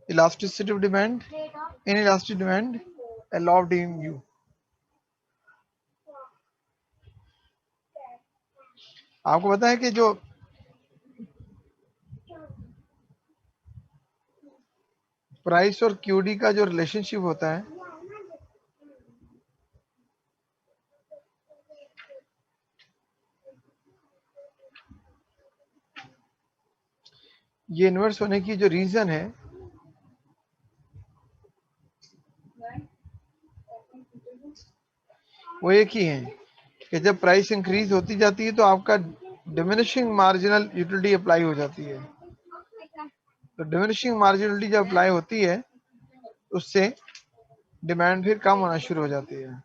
elasticity of demand, inelastic demand, and law of DMU. आपको पता है कि जो प्राइस और क्यूडी का जो रिलेशनशिप होता है, ये इन्वर्स होने की जो रीजन है वो एक ही है कि जब प्राइस इंक्रीज होती जाती है तो आपका डिमिनिशिंग मार्जिनल यूटिलिटी अप्लाई हो जाती है। तो डिमिनिशिंग मार्जिनलिटी जब अप्लाई होती है उससे डिमांड फिर कम होना शुरू हो जाती है।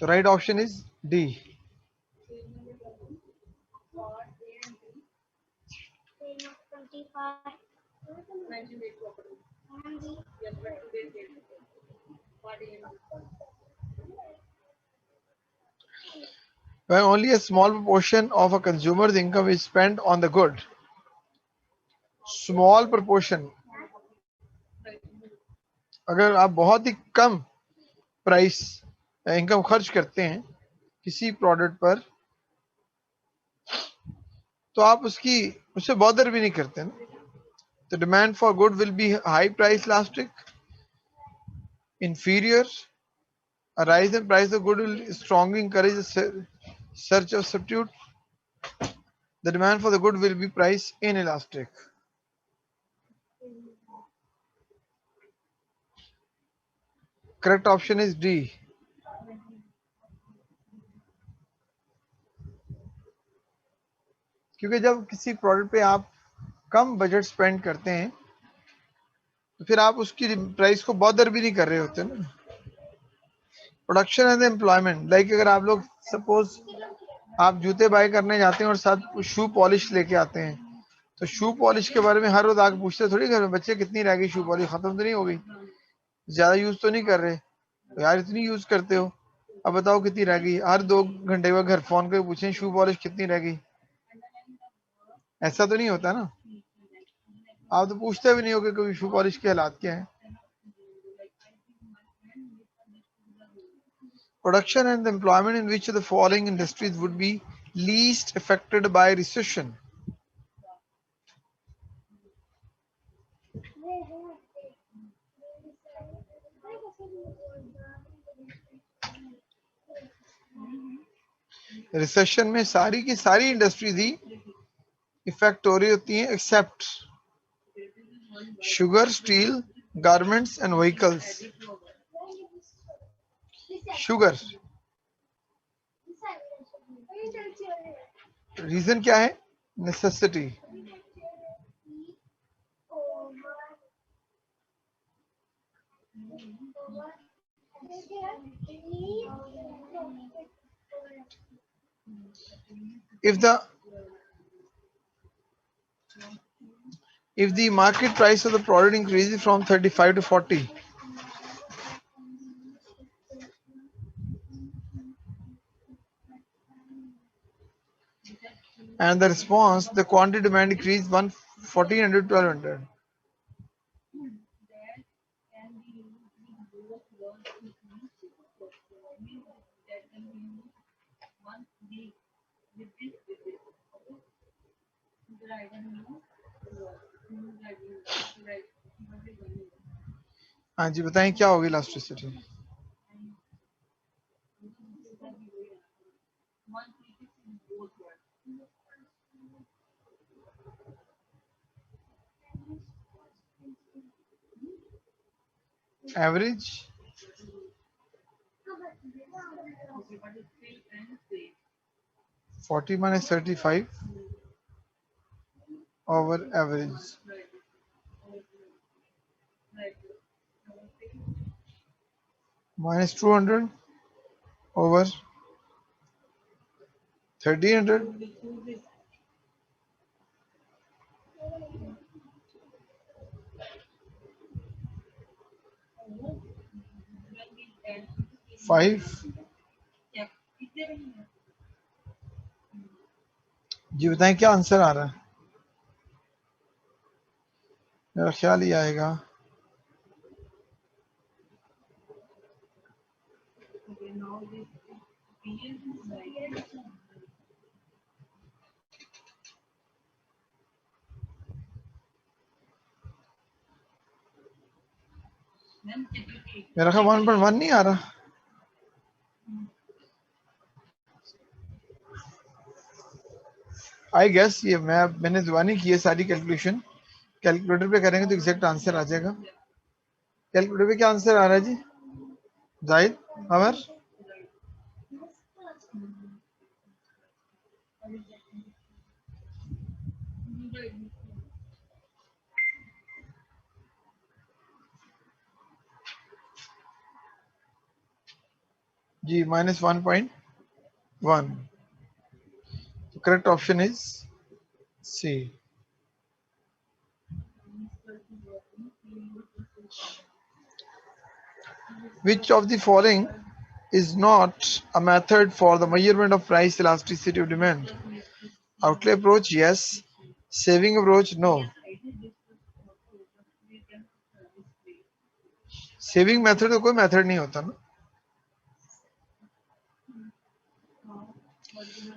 तो right option is D. When only a small proportion of a consumer's income is spent on the good, small proportion, अगर आप बहुत ही कम प्राइस इनकम खर्च करते हैं किसी प्रोडक्ट पर तो आप उससे बॉदर भी नहीं करते ना। The demand for good will be high price elastic, inferior. A rise in price of good will strongly encourage the search of substitute. The demand for the good will be price inelastic. Correct option is D. क्योंकि जब किसी product पे आप कम budget spend करते हैं तो फिर आप उसकी प्राइस को बॉदर भी नहीं कर रहे होते ना। प्रोडक्शन एंड एम्प्लॉयमेंट, लाइक अगर आप लोग सपोज आप जूते बाय करने जाते हैं और साथ शू पॉलिश लेके आते हैं तो शू पॉलिश के बारे में हर रोज आके पूछते थोड़ी घर में बच्चे कितनी रह गई शू पॉलिश, खत्म तो नहीं हो गई, ज्यादा यूज तो नहीं कर रहे तो यार इतनी यूज करते हो, अब बताओ कितनी रह गई। हर 2 घंटे बाद घर फोन करके पूछें शू पॉलिश कितनी रह गई, ऐसा तो नहीं होता ना। आप तो पूछते भी नहीं हो कि कभी शू पॉलिश के हालात क्या है। Production and employment in which of the following industries would be least affected by recession? Recession में सारी की सारी इंडस्ट्रीज ही इफेक्ट हो रही होती हैं except sugar, steel, garments and vehicles. Sugar, reason क्या है? Necessity. If the market price of the product increases from 35 to 40, and the response, the quantity demand increased 1400 to 1200. हाँ जी बताएं क्या होगी elasticity? Average 40 minus 35 over average minus 200 over 1300 5 जी बताएं क्या answer आ रहा है मेरा ख्याल ही आएगा मेरा ख्याल 1.1 नहीं आ रहा आई गेस ये मैंने जुबानी की है सारी कैलकुलेशन कैलकुलेटर पे करेंगे तो एग्जैक्ट आंसर आ जाएगा कैलकुलेटर पे क्या आंसर आ रहा है जी Zahid Amar ji -1.1 correct option is C which of the following is not a method for the measurement of price elasticity of demand outlay approach yes saving approach no saving method तो कोई method नहीं होता ना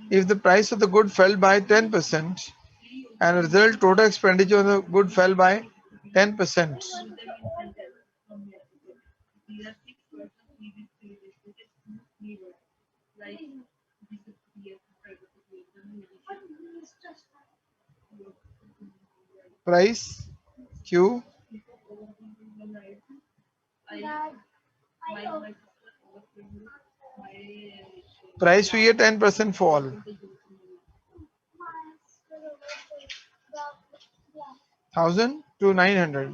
if the price of the good fell by 10% and result total expenditure of the good fell by 10%. Price Q price हुई है 10% fall 1000 to 900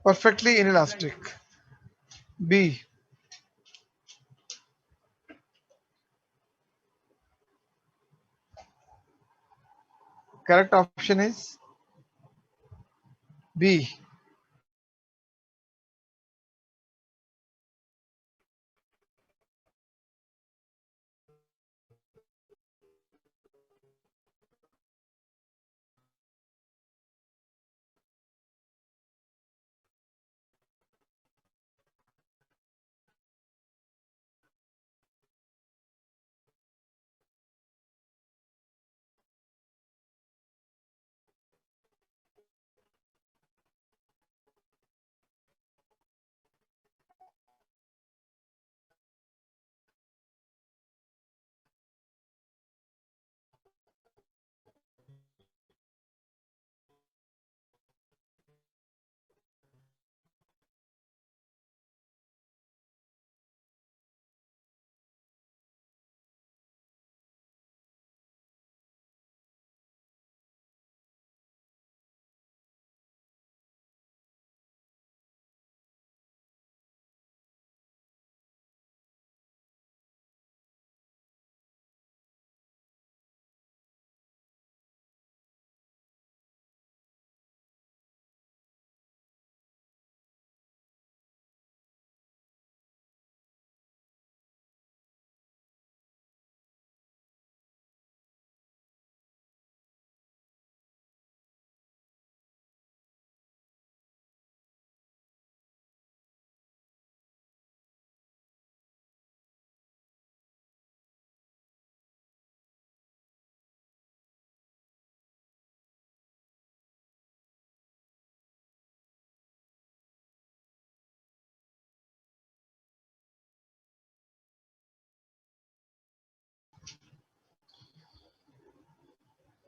perfectly inelastic B correct option is B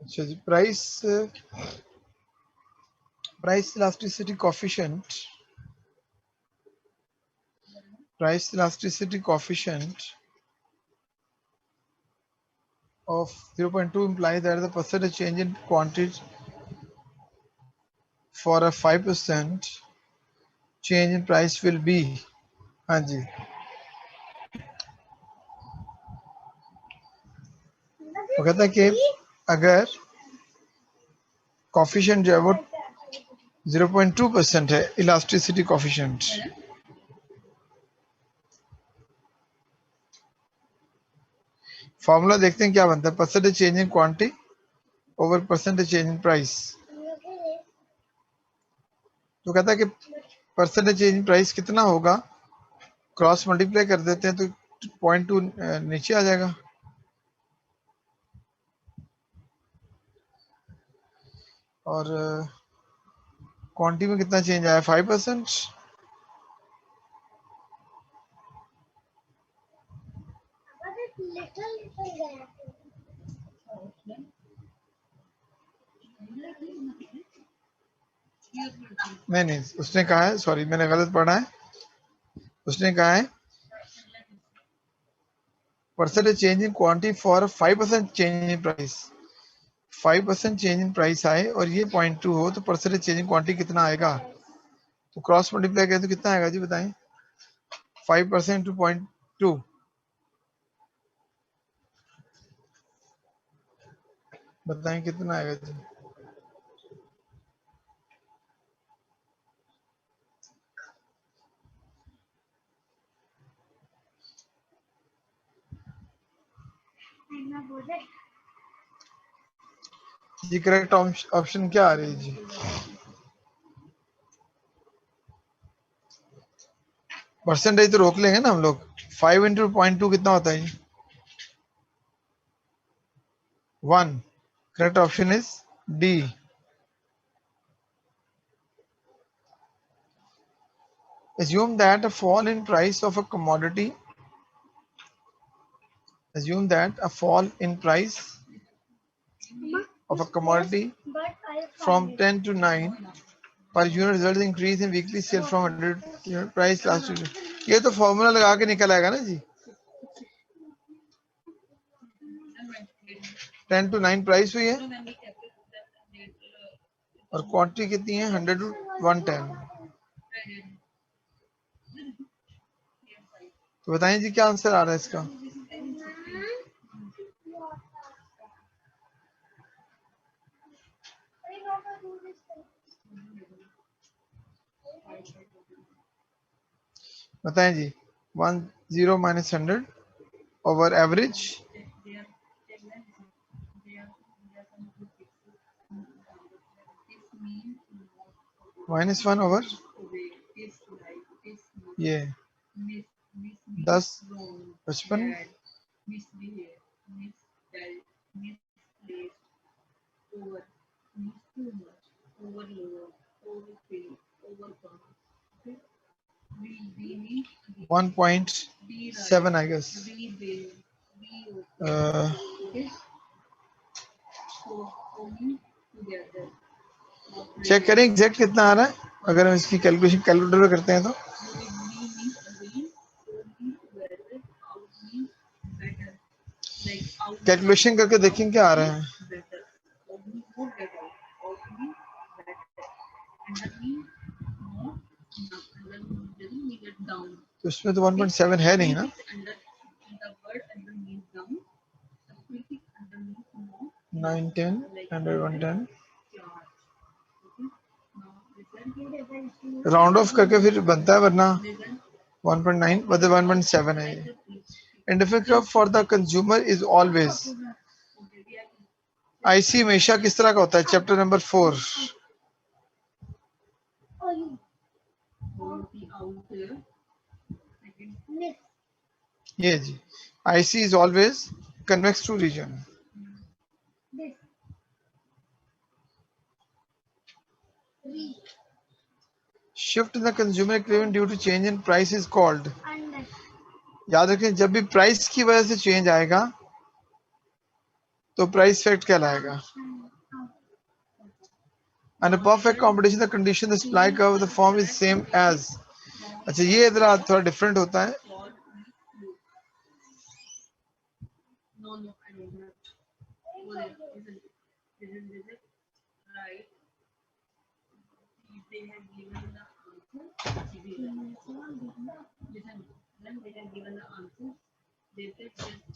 अच्छा जी price elasticity coefficient of 0.2 implies that the percentage change in quantity for a 5% change in price will be हाँ जी वो कहता है कि अगर coefficient जो है वो 0.2% है, इलास्टिसिटी कॉफिशिएंट, फॉर्मूला देखते हैं क्या बनता है, percentage change in quantity over percentage change in price. तो कहता है कि परसेंटेज चेंज इन प्राइस कितना होगा, क्रॉस मल्टीप्लाई कर देते हैं तो 0.2 नीचे आ जाएगा, और क्वांटिटी में कितना चेंज आया, 5%। नहीं, उसने कहा है, सॉरी मैंने गलत पढ़ा है, उसने कहा है percentage change in quantity for 5% change in price. 5% change in price आए और ये 0.2 हो तो परसेंटेज चेंज इन क्वांटिटी कितना आएगा, तो क्रॉस मल्टीप्लाई करें तो कितना आएगा जी बताएं, 5% टू 0.2, बताएं कितना आएगा जी। करेक्ट ऑप्शन क्या आ रही है जी, परसेंटेज तो रोक लेंगे ना हम लोग, 5 इंटू 0.2 कितना होता है जी, 1। Correct option is D. Assume that a fall in price of a commodity, assume that a fall in price of a commodity from 10 to 9 per unit results in increase in weekly sale from 100 unit price last week. ये तो formula लगा के निकल आएगा ना जी, 10 to 9 price हुई है और क्वांटिटी कितनी है, 100 to 110। तो बताएं जी क्या आंसर आ रहा है इसका, बताएं जी। 10 minus 100 over average, -1 over ये 10 55 1.7 I guess। चेक करें एग्जैक्ट कितना आ रहा है, अगर हम इसकी कैलकुलेशन कैलकुलेटर में करते हैं तो कैलकुलेशन करके देखें क्या आ रहा है। तो इसमें तो 1.7 है नहीं ना, 9 10 100 110 राउंड ऑफ करके फिर बनता है, वरना 1.9 मतलब 1.7 है ये। And effect for the consumer is always, IC हमेशा किस तरह का होता है, चैप्टर नंबर 4। ये जी, IC is always convex to origin. Shift in the consumer equipment due to change in price is called, याद रखें जब भी प्राइस की वजह से चेंज आएगा तो प्राइस इफेक्ट कहलाएगा। And a perfect competition, the condition, the supply curve, the form is same as। अच्छा ये इधर थोड़ा डिफरेंट होता है,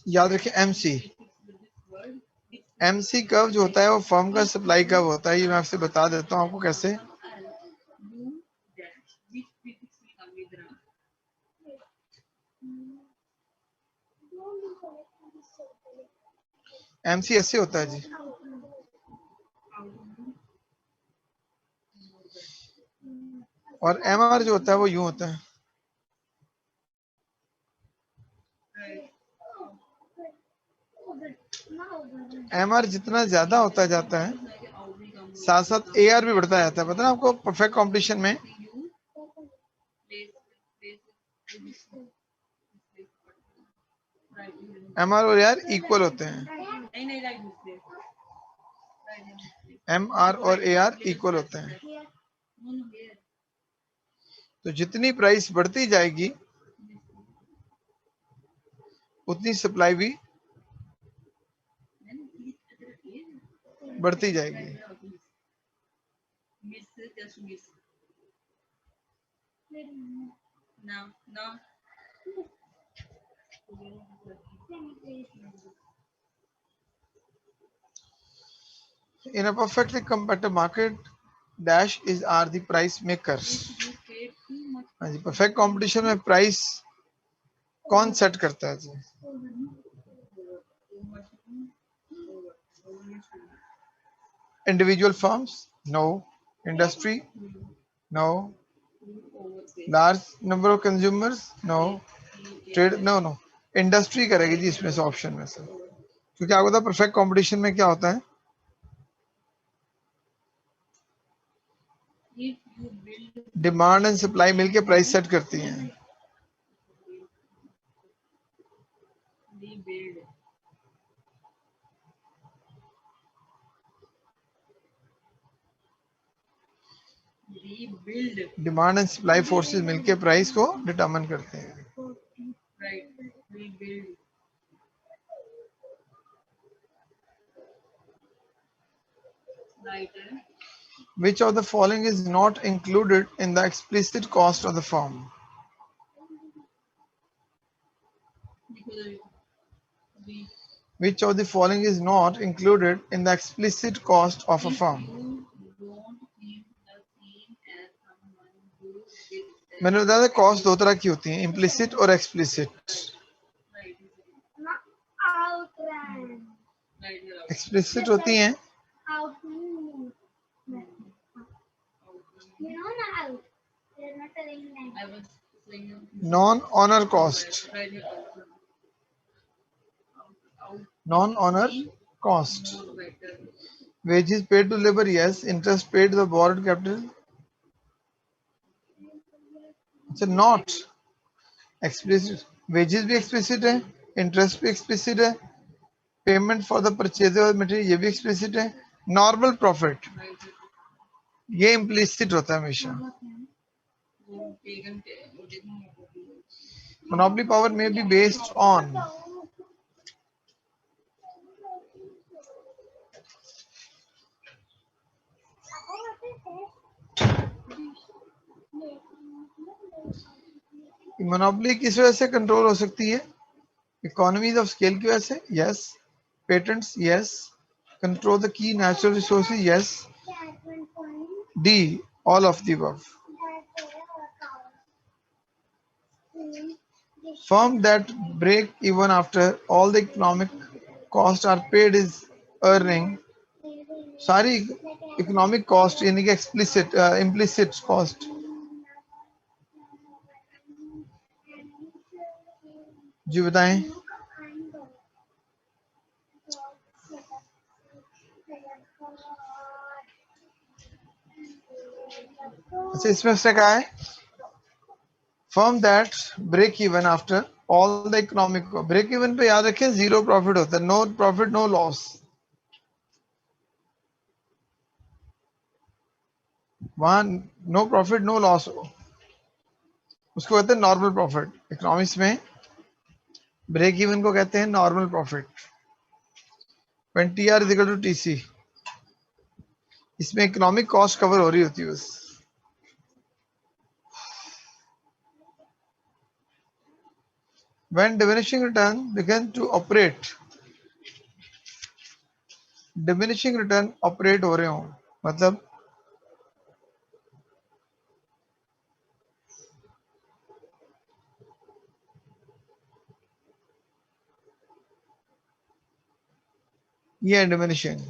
याद रखें एमसी, MC कर्व जो होता है वो फर्म का सप्लाई कर्व होता है। ये मैं आपसे बता देता हूँ आपको कैसे। MC ऐसे होता है जी। और MR जो होता है वो यूं होता है। MR जितना ज्यादा होता जाता है साथ साथ AR भी बढ़ता जाता है। पता है आपको परफेक्ट कंपटीशन में MR और AR इक्वल होते हैं। MR और AR इक्वल होते हैं। तो जितनी प्राइस बढ़ती जाएगी उतनी सप्लाई भी बढ़ती जाएगी। In a perfectly competitive market, dash is are the price makers. हाँ जी, परफेक्ट कंपटीशन में प्राइस कौन सेट करता है जी? Individual firms? No. Industry? No. Large number of consumers? No. Trade? No, no. Industry करेगी जी इसमें से, ऑप्शन में से। क्योंकि आपको पता है परफेक्ट कंपटीशन में क्या होता है, डिमांड एंड सप्लाई मिलके प्राइस सेट करती हैं। डिमांड एंड सप्लाई फोर्सेस मिलके प्राइस को डिटरमिन करते हैं। Which of the following is not included in the explicit cost of the firm? Which of the following is not included in the explicit cost of a firm? मैंने बताया था cost दो तरह की होती है, इम्प्लिसिट और एक्सप्लिसिट। एक्सप्लिसिट होती हैं non owner cost, non owner cost, wages paid to labor, yes. Interest paid to the borrowed capital, अच्छा नॉट एक्सप्लिसिट। वेजेस भी एक्सप्लिसिट है, इंटरेस्ट भी एक्सप्लिसिट है, payment for the purchase of material ये भी explicit है। नॉर्मल प्रॉफिट ये implicit होता है हमेशा। मोनोपोली पावर में बी बेस्ड ऑन मोनोपोली किस वजह से कंट्रोल हो सकती है? इकोनॉमीज ऑफ स्केल की वजह से, yes. Patents, yes. Control the key natural resources, yes. D all of the above. Firm that break even after all the economic costs are paid is earning, सारी economic cost यानी कि explicit implicit cost. जी बताएं। अच्छा इसमें उसने कहा है firm that break even after all the economic, break even पे याद रखें जीरो प्रॉफिट होता है, नो प्रॉफिट नो लॉस। वहां नो प्रॉफिट नो लॉस हो उसको कहते हैं नॉर्मल प्रॉफिट। इकोनॉमिक्स में ब्रेक इवन को कहते हैं normal profit. When TR is equal to TC, इसमें इकोनॉमिक कॉस्ट कवर हो रही होती है बस। When diminishing return begin to operate, diminishing return operate हो रहे हो, मतलब ये है डिमिनिशिंग।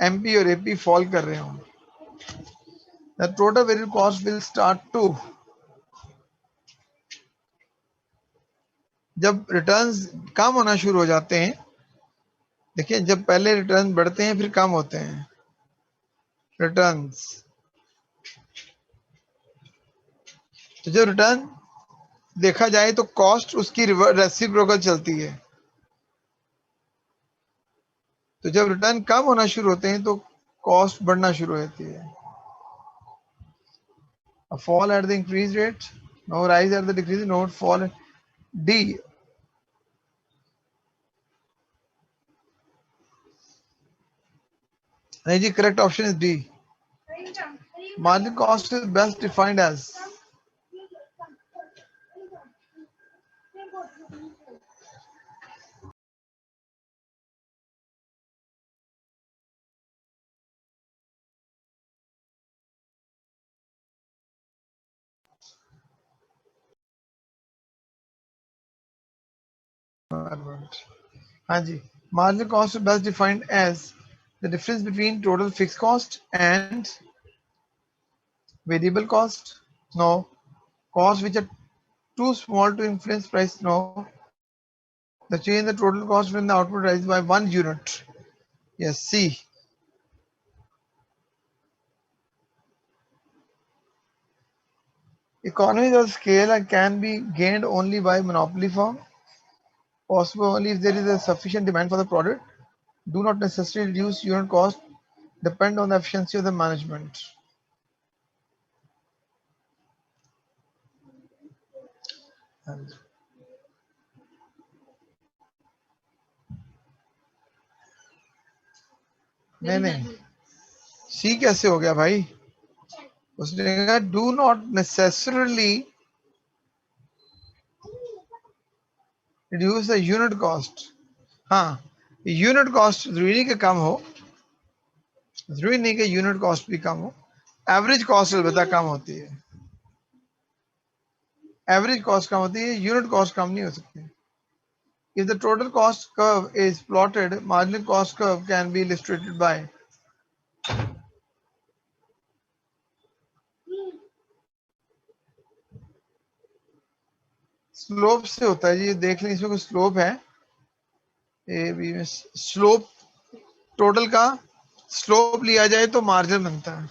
एमपी और एपी फॉल कर रहे हो, the total variable cost will start to, जब रिटर्न्स कम होना शुरू हो जाते हैं, देखिए जब पहले रिटर्न बढ़ते हैं फिर कम होते हैं रिटर्न्स, तो जब रिटर्न देखा जाए तो कॉस्ट उसकी रेसिप्रोकल चलती है, तो जब रिटर्न कम होना शुरू होते हैं तो कॉस्ट बढ़ना शुरू होती है। A fall at the increased rate, no rise at the decreased, no fall. D. नहीं जी, correct option is D. Margin cost is best defined as, हाँ जी, margin cost is best defined as the difference between total fixed cost and variable cost. No. Costs which are too small to influence price. No. The change in the total cost when the output rises by 1 unit. Yes, C. Economies of scale can be gained only by monopoly firm. Possible only if there is a sufficient demand for the product. Do not necessarily reduce unit cost. Depend on the efficiency of the management. नहीं नहीं, सी कैसे हो गया भाई? उसने कहा do not necessarily reduce the unit cost. हाँ, unit cost जरूरी नहीं कि कम हो, जरूरी नहीं कि यूनिट कॉस्ट भी कम हो, एवरेज कॉस्ट अलबत्ता कम होती है, एवरेज कॉस्ट कम होती है, यूनिट कॉस्ट कम नहीं हो सकती। If the total cost curve is plotted, marginal cost curve can be illustrated by slope से होता है जी, देख लें इसमें कोई स्लोप है, ए बी में स्लोप, टोटल का स्लोप लिया जाए तो मार्जिन बनता है।